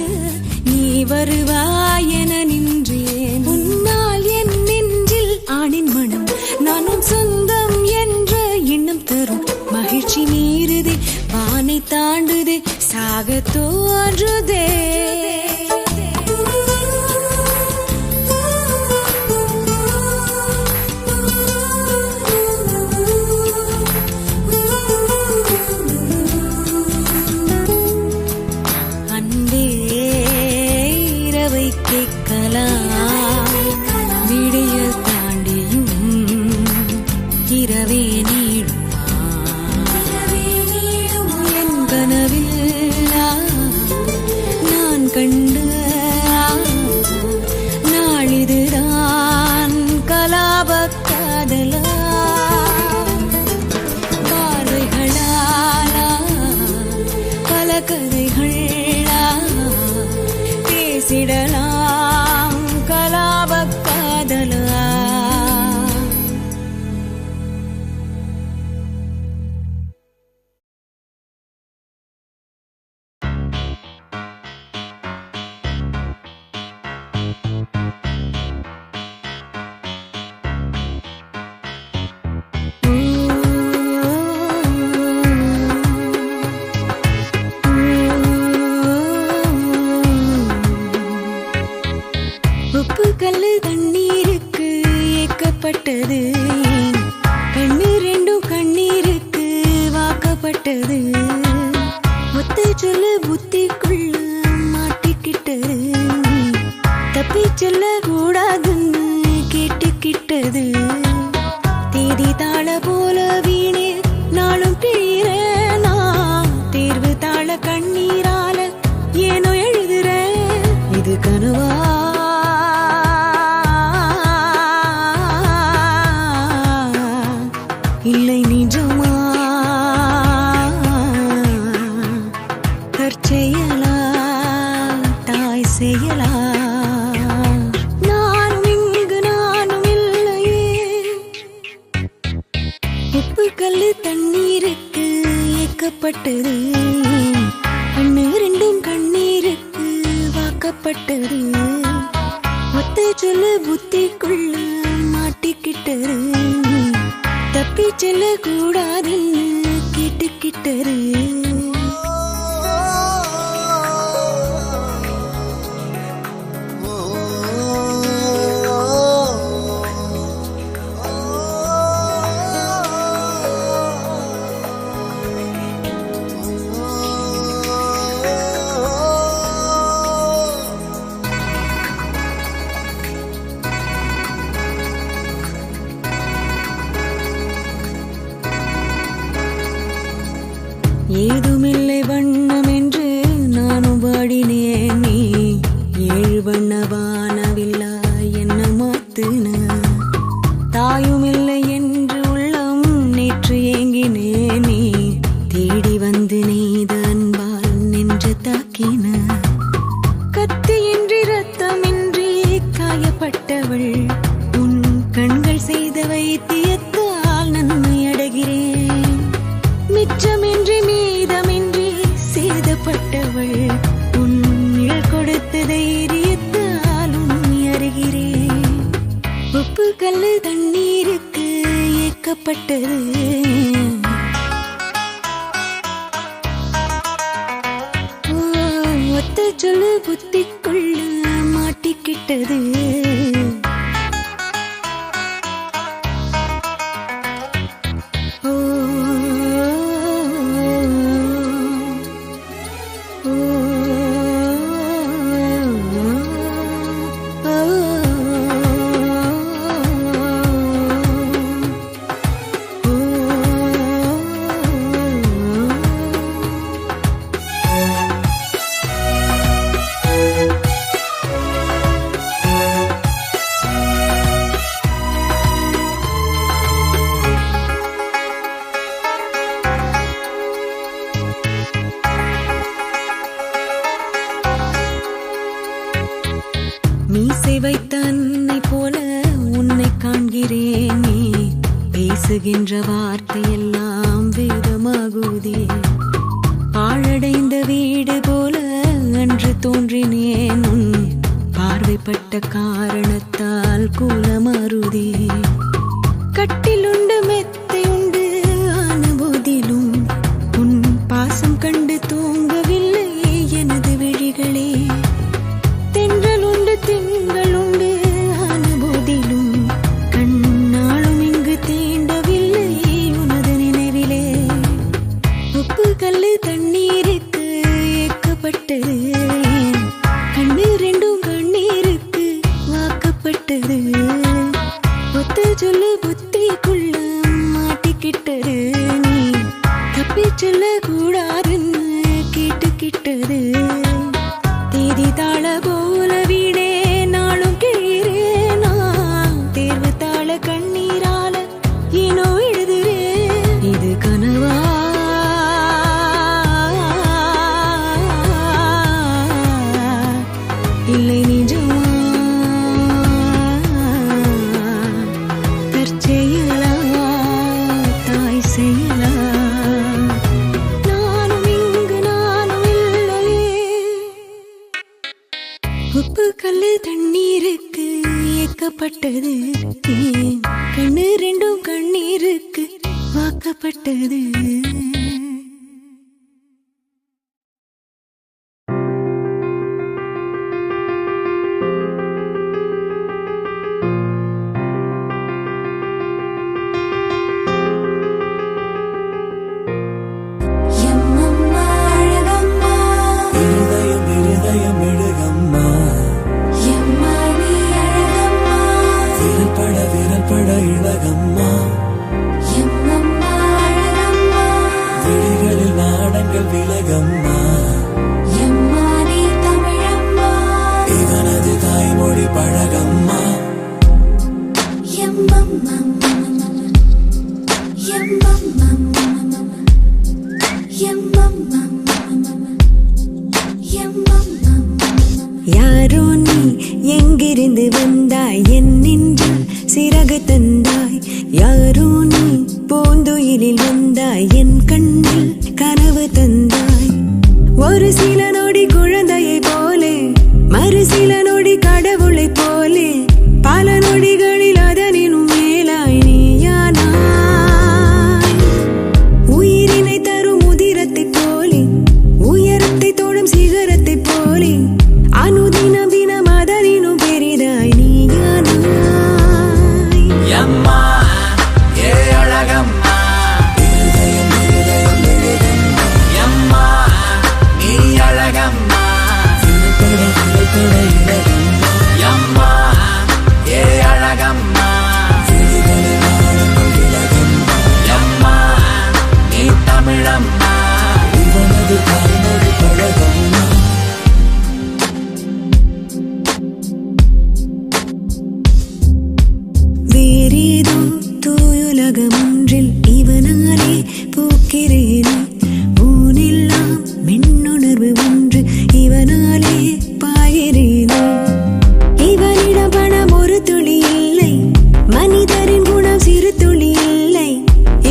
Speaker 3: நீ வருவாய் என நின்றேன். உன்னால் என் நெஞ்சில் ஆணின் மனம் நானும் சொந்தம் என்ற எண்ணம் தரும். மகிழ்ச்சி மீறுதே வானை தாண்டுதே சாக தோன்றுதே. அன்பே இரவை கேட்கலாம் விடியல் தாண்டியும் இரவே நீடும். என் கனவில் நான் கண்ட நாளிதுதான் கலாபக் காதலா. பார்வைகளாலா பல கதைகளா பேசிடலாம் கலாபக் காதலா. உப்பு கல்லு தண்ணீருக்கு ஏக்கப்பட்டது. கண்ணு ரெண்டும் கண்ணீருக்கு வாக்கப்பட்டது. ஒத்த சொல்ல புத்திக்குள்ள மாட்டிக்கிட்டது. தப்பி சொல்ல கூடாதுன்னு கேட்டுக்கிட்டது. தேதி தாள போல வீணே நாளும் பிழிறேன். தேர்வு தாள கண்ணீரால ஏனோ எழுதுறேன். இது கனவா வாக்கப்பட்டது கண்ணு ரெண்டும் கண்ணீருக்கு வாக்கப்பட்டது ஒத்த சொல்லு புத்திக்குள்ள மாட்டிக்கிட்டது தப்பி செல்ல கூடாதுன்னு கேட்டுக்கிட்டது ஏதுமில்லை வண்ணம் என்று நானும் வாடினேன் நீ ஏழு வண்ண வானவில்லா என்ன மாத்துன தாயுமில்லை என்று உள்ளம் நேற்று ஏங்கினே நீ தேடி வந்து நெய்த அன்பால் நின்று தாக்கின கத்தியின்றி ரத்தமின்றி காயப்பட்டவள் உன் கண்கள் செய்த வைத்தியத்தால் நன்மை அடைகிறேன் மிச்சமின்றி மீதமின்றி சேதப்பட்டவள் உன்னில் கொடுத்த தைரியத்தால் உண்மை அறிகிறேன் உப்பு கல்லு தண்ணீருக்கு ஏக்கப்பட்டது ஒத்த சொல்லு புத்திக்குள்ள மாட்டிக்கிட்டது மீசை வைத்த அன்னை போல உன்னை காண்கிறேன் நீ பேசுகின்ற வார்த்தையெல்லாம் வேதமாகுதே பாழடைந்த வீடு போல அன்று தோன்றினேன் உன் பார்வைப்பட்ட காரணத்தால் கூலமாறுதே கட்டிலுண்டு மெத்தை உண்டு ஆன போதிலும் உன் பாசம் கண்டு தூங்கவில்லை எனது விழிகளே தென்றலுண்டு திங்களுண்டு ஆன போதிலும் கண்ணாலும் இங்கு தீண்டவில்லை உனது நினைவிலே உப்பு கல்லு தண்ணீருக்கு ஏக்கப்பட்டது கண்ணு ரெண்டும் கண்ணீருக்கு வாக்கப்பட்டது ஒத்த சொல்லு புத்திக்குள்ள மாட்டிக்கிட்டது நீ தப்பி சொல்ல கூடாதுன்னு கேட்டுக்கிட்டது தேதி தாள போல வீடே நாளும் கிழறேனா தேர்வு தாள கண்ணீரால ஏனோ எழுதுறே இது கனவா இல்லை நிஜமா தற்செயலா தாய் செயலா உப்பு கல்லு தண்ணீருக்கு ஏக்கப்பட்டது கண்ணு ரெண்டும் கண்ணீருக்கு வாக்கப்பட்டது
Speaker 2: விரல்பட இழகம்மா விழிகளில் நாடங்கள் விலகம்மா இவனது தாய்மொழி பழகம்மா
Speaker 3: யாரோ நீ எங்கிருந்து வந்தாய் என் நெஞ்சில் சிறகு தந்தாய் யாரோ நீ பூந்துயிலில் வந்தாய் என் கண்ணில் கனவு உலகம் ஒன்றில் இவனாலே போக்கிறேனே ஊனெல்லாம் மின்னுணர்வு ஒன்று இவனாலே பாய்கிறேனே இவனிடம் பணம் ஒரு துளி இல்லை மனிதரின் குணம் சிறு துளி இல்லை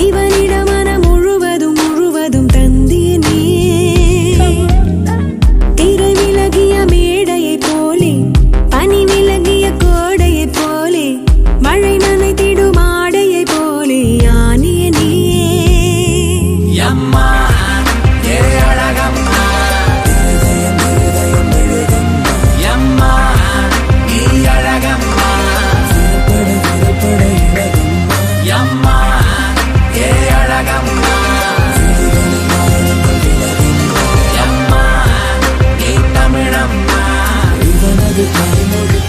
Speaker 3: இவனிடம் மனம் முழுவதும் முழுவதும் தந்தேனே திரை விலகிய மேடையை போலே பனி விலகிய கோடையை போலே மழை நனைத்திடும் ஆடையை போலே யானேனே
Speaker 2: அம்மா ஏ அழகம்மா அம்மா நீ அழகம்மா அம்மா ஏ அழகம்மா அம்மா நீ தமிழம்மா இவனது தாய்மொழி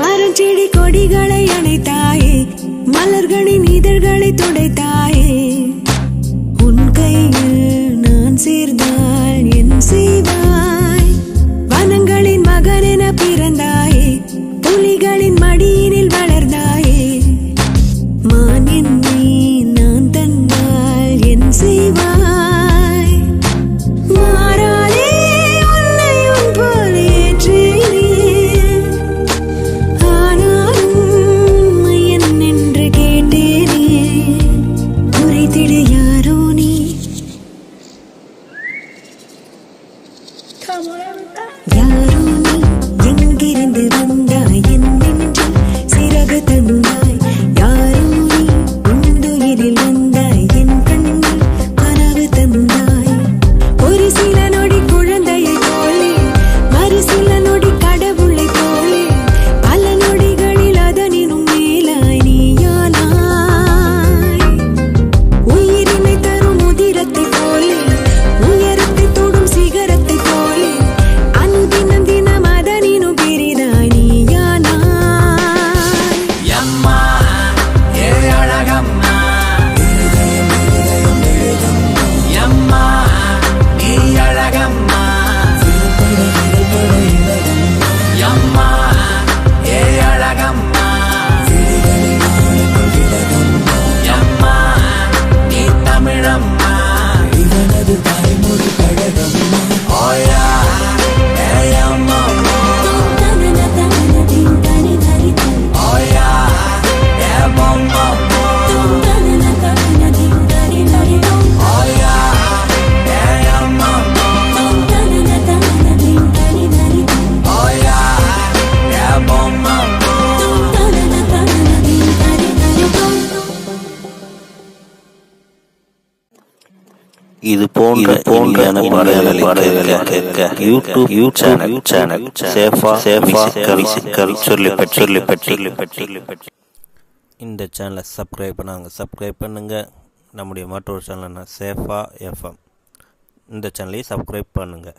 Speaker 3: மரஞ்செடி கொடிகளை அணைத்தாயே மலர்களின் இதழ்களை துடைத்தாயே உன் கையில் நான் சேர்ந்தால் என் செய்வாய் வனங்களின் மகனென பிறந்தாயே புலிகளின் மடியினில் வளர்ந்தாயே மான் என்னை நான் தந்தால் என் செய்வாய் மாறாதே உன்னை உன் போல ஏற்றேனே ஆனாலும் என்னென்று கேட்டேனே குறைத்திடு யாரோ நீ யாரோ நீ எங்கிருந்து வந்தாய் என் நெஞ்சில் சிறகு தந்தாய் யாரோ நீ உந்துயிரில் வந்தாய் என் கண்ணில் கனவு தந்தாய் ஒரு சில நொடி குழந்தையை போலே மறு சில நொடி கடவுளை போலே பல நொடிகளில் அதனினும் மேலாய் நீயானாய் உயிரினை தரும் உதிரத்தை போலே உயரத்தை தொடும் சிகரத்தை போலே அனுதினம் தினம் அதனினும் பெரிதாய் நீயானாய்
Speaker 2: அம்மா ஏ அழகம்மா அம்மா நீ அழகம்மா அம்மா ஏ அழகம்மா அம்மா நீ தமிழம்மா இவனது தாய்மொழி கழகம்மா ஓயா ஏ அம்மா ஓயா ஏ பொம்மா ஓயா ஏ அம்மா ஓயா ஏ பொம்மா
Speaker 5: இது போன்ற பாடல்களை கேட்க யூடியூப் சேனல் சேஃபா மியூசிக்கல் சொல்லி இந்த சேனலை சப்ஸ்கிரைப் பண்ணுங்க நம்முடைய மற்றொரு சேனல்னா சேஃபா எஃப்எம் இந்த சேனலையும் சப்ஸ்கிரைப் பண்ணுங்க.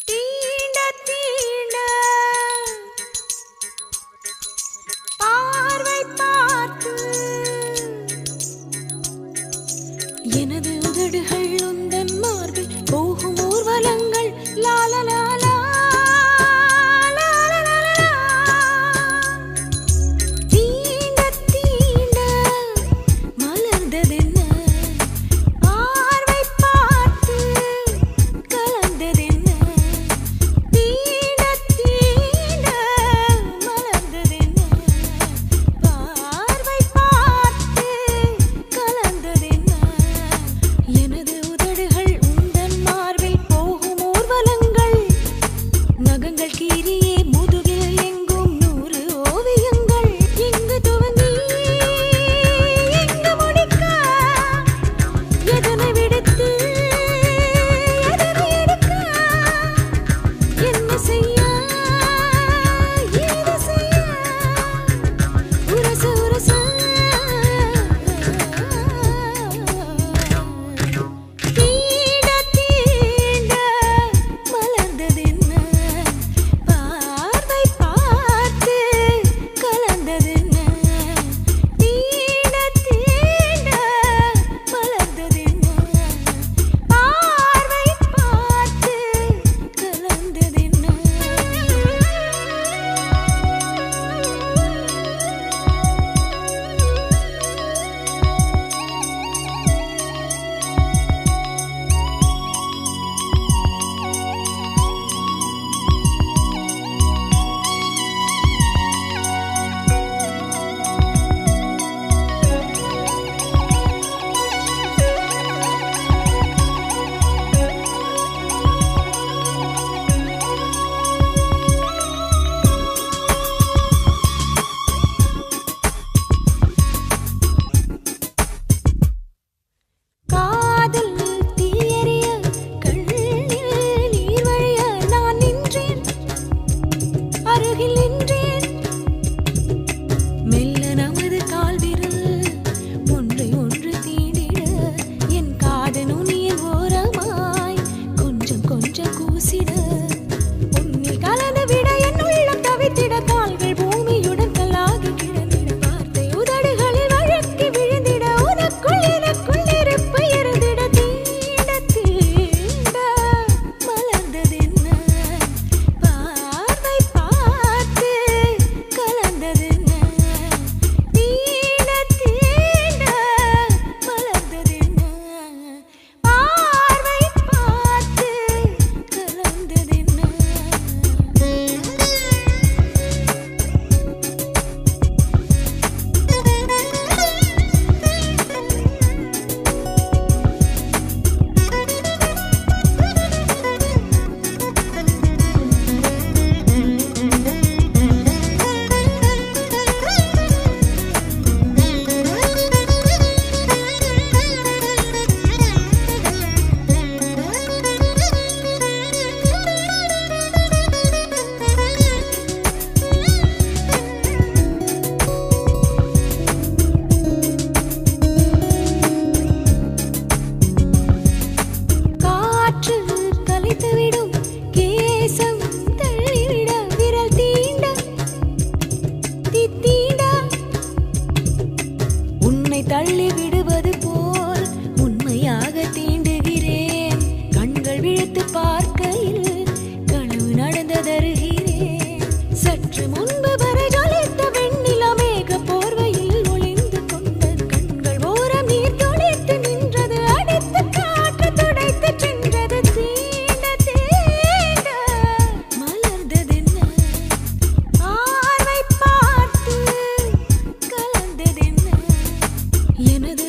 Speaker 3: தீண்ட தீண்ட பார்வை பார்த்து எனது உதடுகள் உந்தன் மார்பில் போகும் ஊர்வலங்கள் லாலலாலா தீண்ட தீண்ட மலர்ந்ததென்ன பார்வை பார்த்து தள்ளி விடுவது போல் உண்மையாக தீண்டுகிறேன். கண்கள் விழித்து பார்க்கையில் கனவு நடந்ததருகிறேன். சற்று முன்பு வரை ஜொலித்த வெண்ணிலா மேக போர்வையில் ஒளிந்து கொண்ட கண்கள் ஓரம் நீர் துளித்து நின்றது. அடித்து காற்று துடைத்து சென்றது. தீண்ட தீண்ட மலர்ந்ததென்ன ஆர்வை பார்த்து கலந்ததென்ன எனது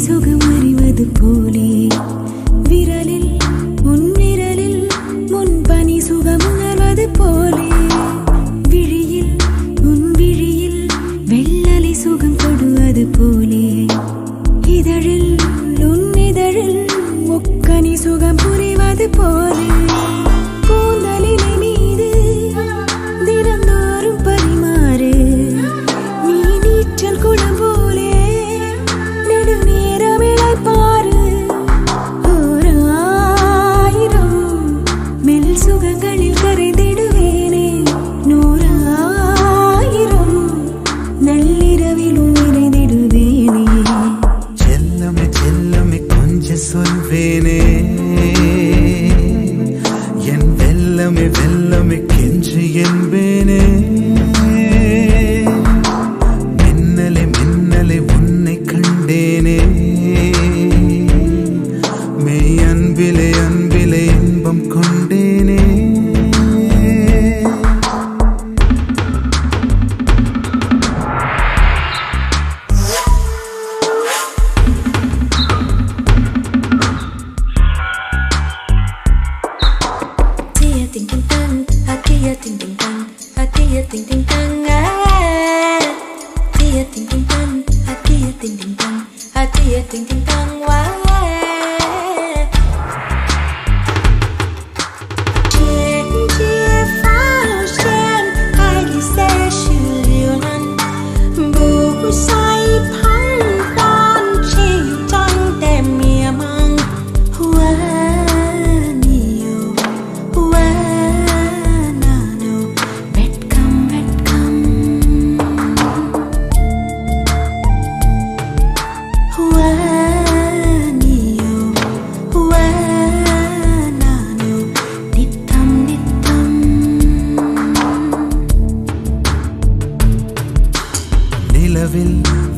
Speaker 3: சுகம் அறிவது போலே விரலில் உன் விரலில் முன் பனி சுகம் உணர்வது போலே விழியில் உன் விழியில் வெள்ளலை சுகம் தொடுவது போலே இதழில் உன் இதழில் முக்கனி சுகம் புரிவது போலே கூந்தலினை மீது தினந்தோறும் பரிமாறு நீ நீச்சல் குளம் போலே நெடுநேரம் இளைப்பாறு ஓராயிரம் மெல் சுகங்களில் கரைந்திடுவேனே 100,000 நள்ளிரவிலும் நிறைந்திடுவேனே
Speaker 4: செல்லமே செல்லமே கொஞ்சம் சொல்வேனே என் வெல்லமே வெல்லமே கெஞ்சு என்பேனே மின்னலே மின்னலே உன்னை கண்டேனே மெய் அன்பிலே அன்பிலே இன்பம் கொண்டேனே
Speaker 1: Tia ting ting tang, tia ting ting tang, tia ting ting tang, tia ting ting tang, tia ting ting tang,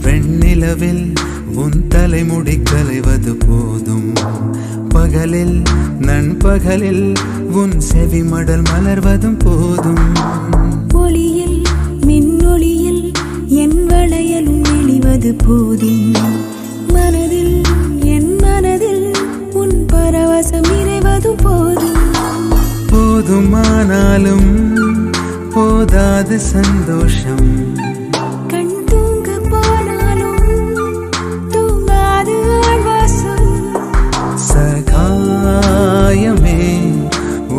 Speaker 4: வெண்ணிலவில் உன் தலைமுடி கலைவது போதும் பகலில் நண்பகலில் உன் செவிமடல் மலர்வதும் போதும்
Speaker 3: ஒளியில் மின்னொளியில் என் வளையலும் நெளிவது போதும் மனதில் என் மனதில் உன் பரவசம் நிறைவதும் போதும்
Speaker 4: போதுமானாலும் போதாது சந்தோஷம்
Speaker 3: கண் தூங்க போனாலும் தூங்காது ஆழ்வாசம்
Speaker 4: சகாயமே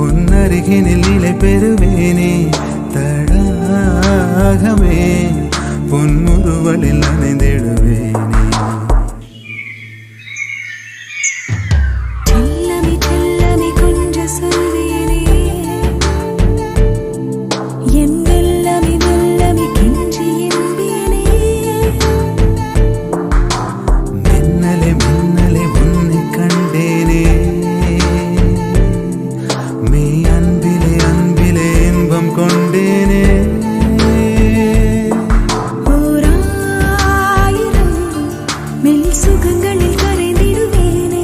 Speaker 4: உன் அருகினில் நிலை பெறுவேனே தடாகமே பொன்முறுவலில் அணைந்திடுவேனே
Speaker 3: செல்லமே செல்லமே கொஞ்சம் சொல்வேனே என் வெல்லமே வெல்லமே கெஞ்சி என்பேனே
Speaker 4: மின்னலே மின்னலே உன்னை கண்டேனே மெய் அன்பிலே அன்பிலே இன்பம் கொண்டேனே
Speaker 3: 100,000 மெல் சுகங்களில் கரைந்திடுவேனே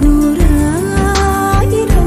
Speaker 3: 100,000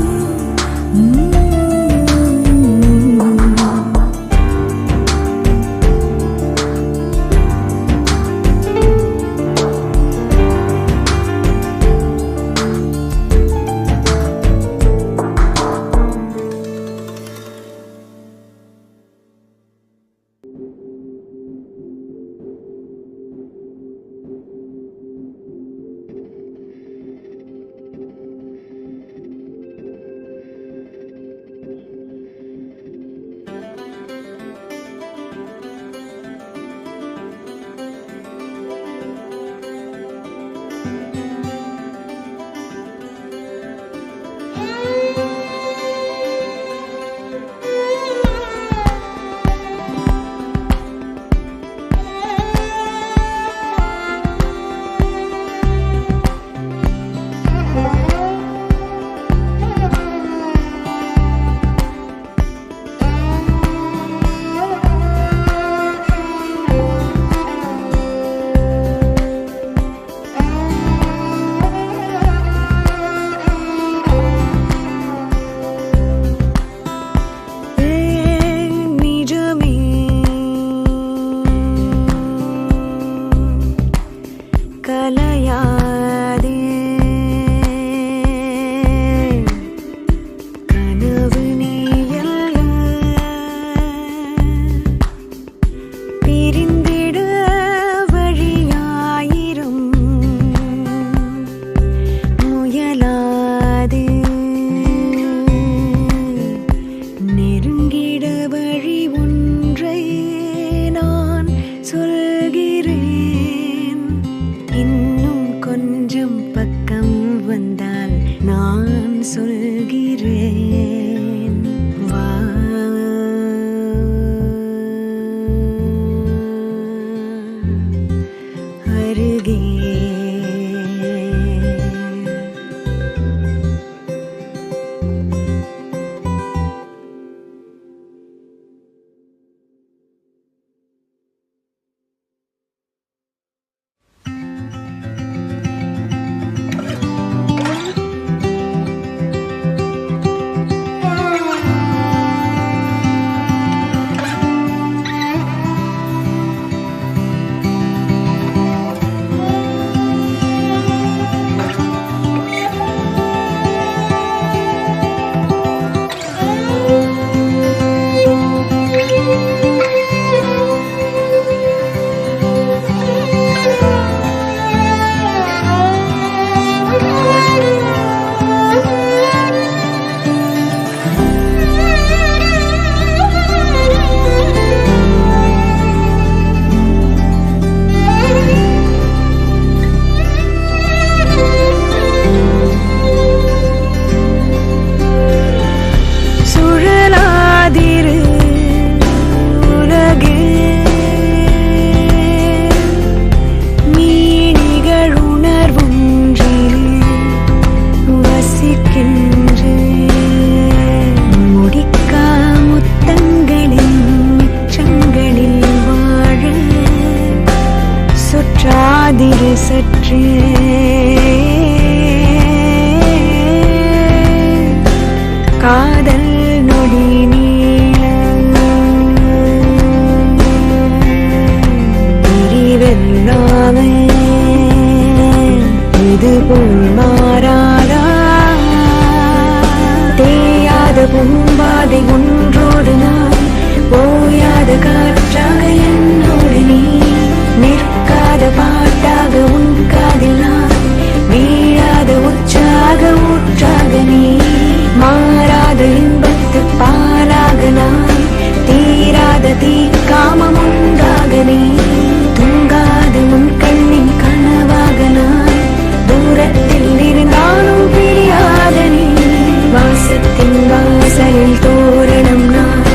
Speaker 3: கலையாய் சற்றே காதல் நொடி பிரிவெல்லாமல் இதுபோல் மாறாதா தேயாத பூம்பாதை ஒன்றோடு நான் போயாத காற்றாக என்னோடு நீ நிற்காத பாட்டாக உன் காதில் நான் வீழாத உற்சாக ஊற்றாக நீ மாறாத இன்பத்து பாலாக நான் தீராத தீக்காமம் உண்டாக நீ தூங்காத உன் கண்ணின் கனவாக நான் தூரத்தில் இருந்தாலும் பிரியாத நீ வாசத்தின் வாசலில் தோரணம் நான்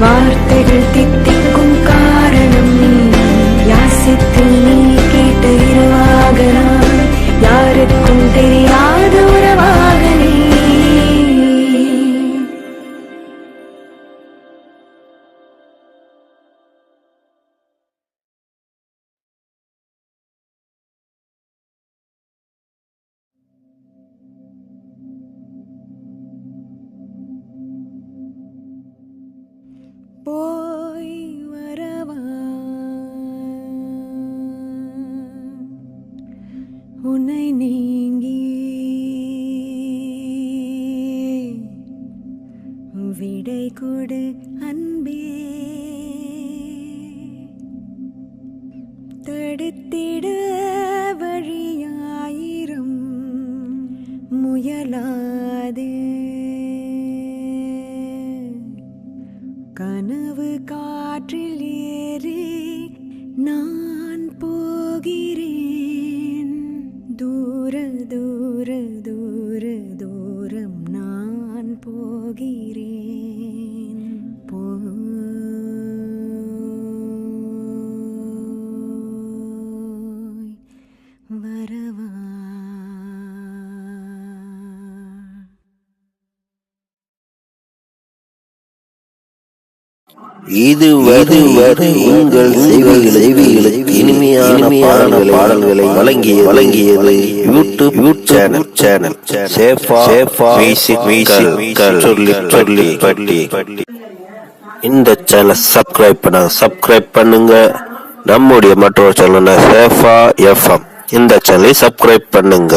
Speaker 3: வார்த்தைகள் தித்திக்கும் காரணம் நீ யாசித்து நீ கேட்ட இரவாக நான் யாருக்கும் தெரியாத உறவாக நீ போய் வரவா உன்னை நீங்கி விடை கொடு அன்பே தடுத்திட வழியாயிரம் முயலாதே கனவு காற்றில் ஏறி நான் போகிறேன் தூர தூர தூர தூரம் நான் போகிறேன் போய் வரவா
Speaker 5: இதுவரை உங்கள் செவிகளுக்கு இனிமையான பாடல்களை வழங்கியது யூடியூப் சேனல் சேஃபா மியூசிக்கல் சொல்லி பட்டி. இந்த சேனலை சப்ஸ்கிரைப் பண்ணுங்க. நம்முடைய மற்றொரு சேனல் சேஃபா FM. இந்த சேனலை சப்ஸ்கிரைப் பண்ணுங்க.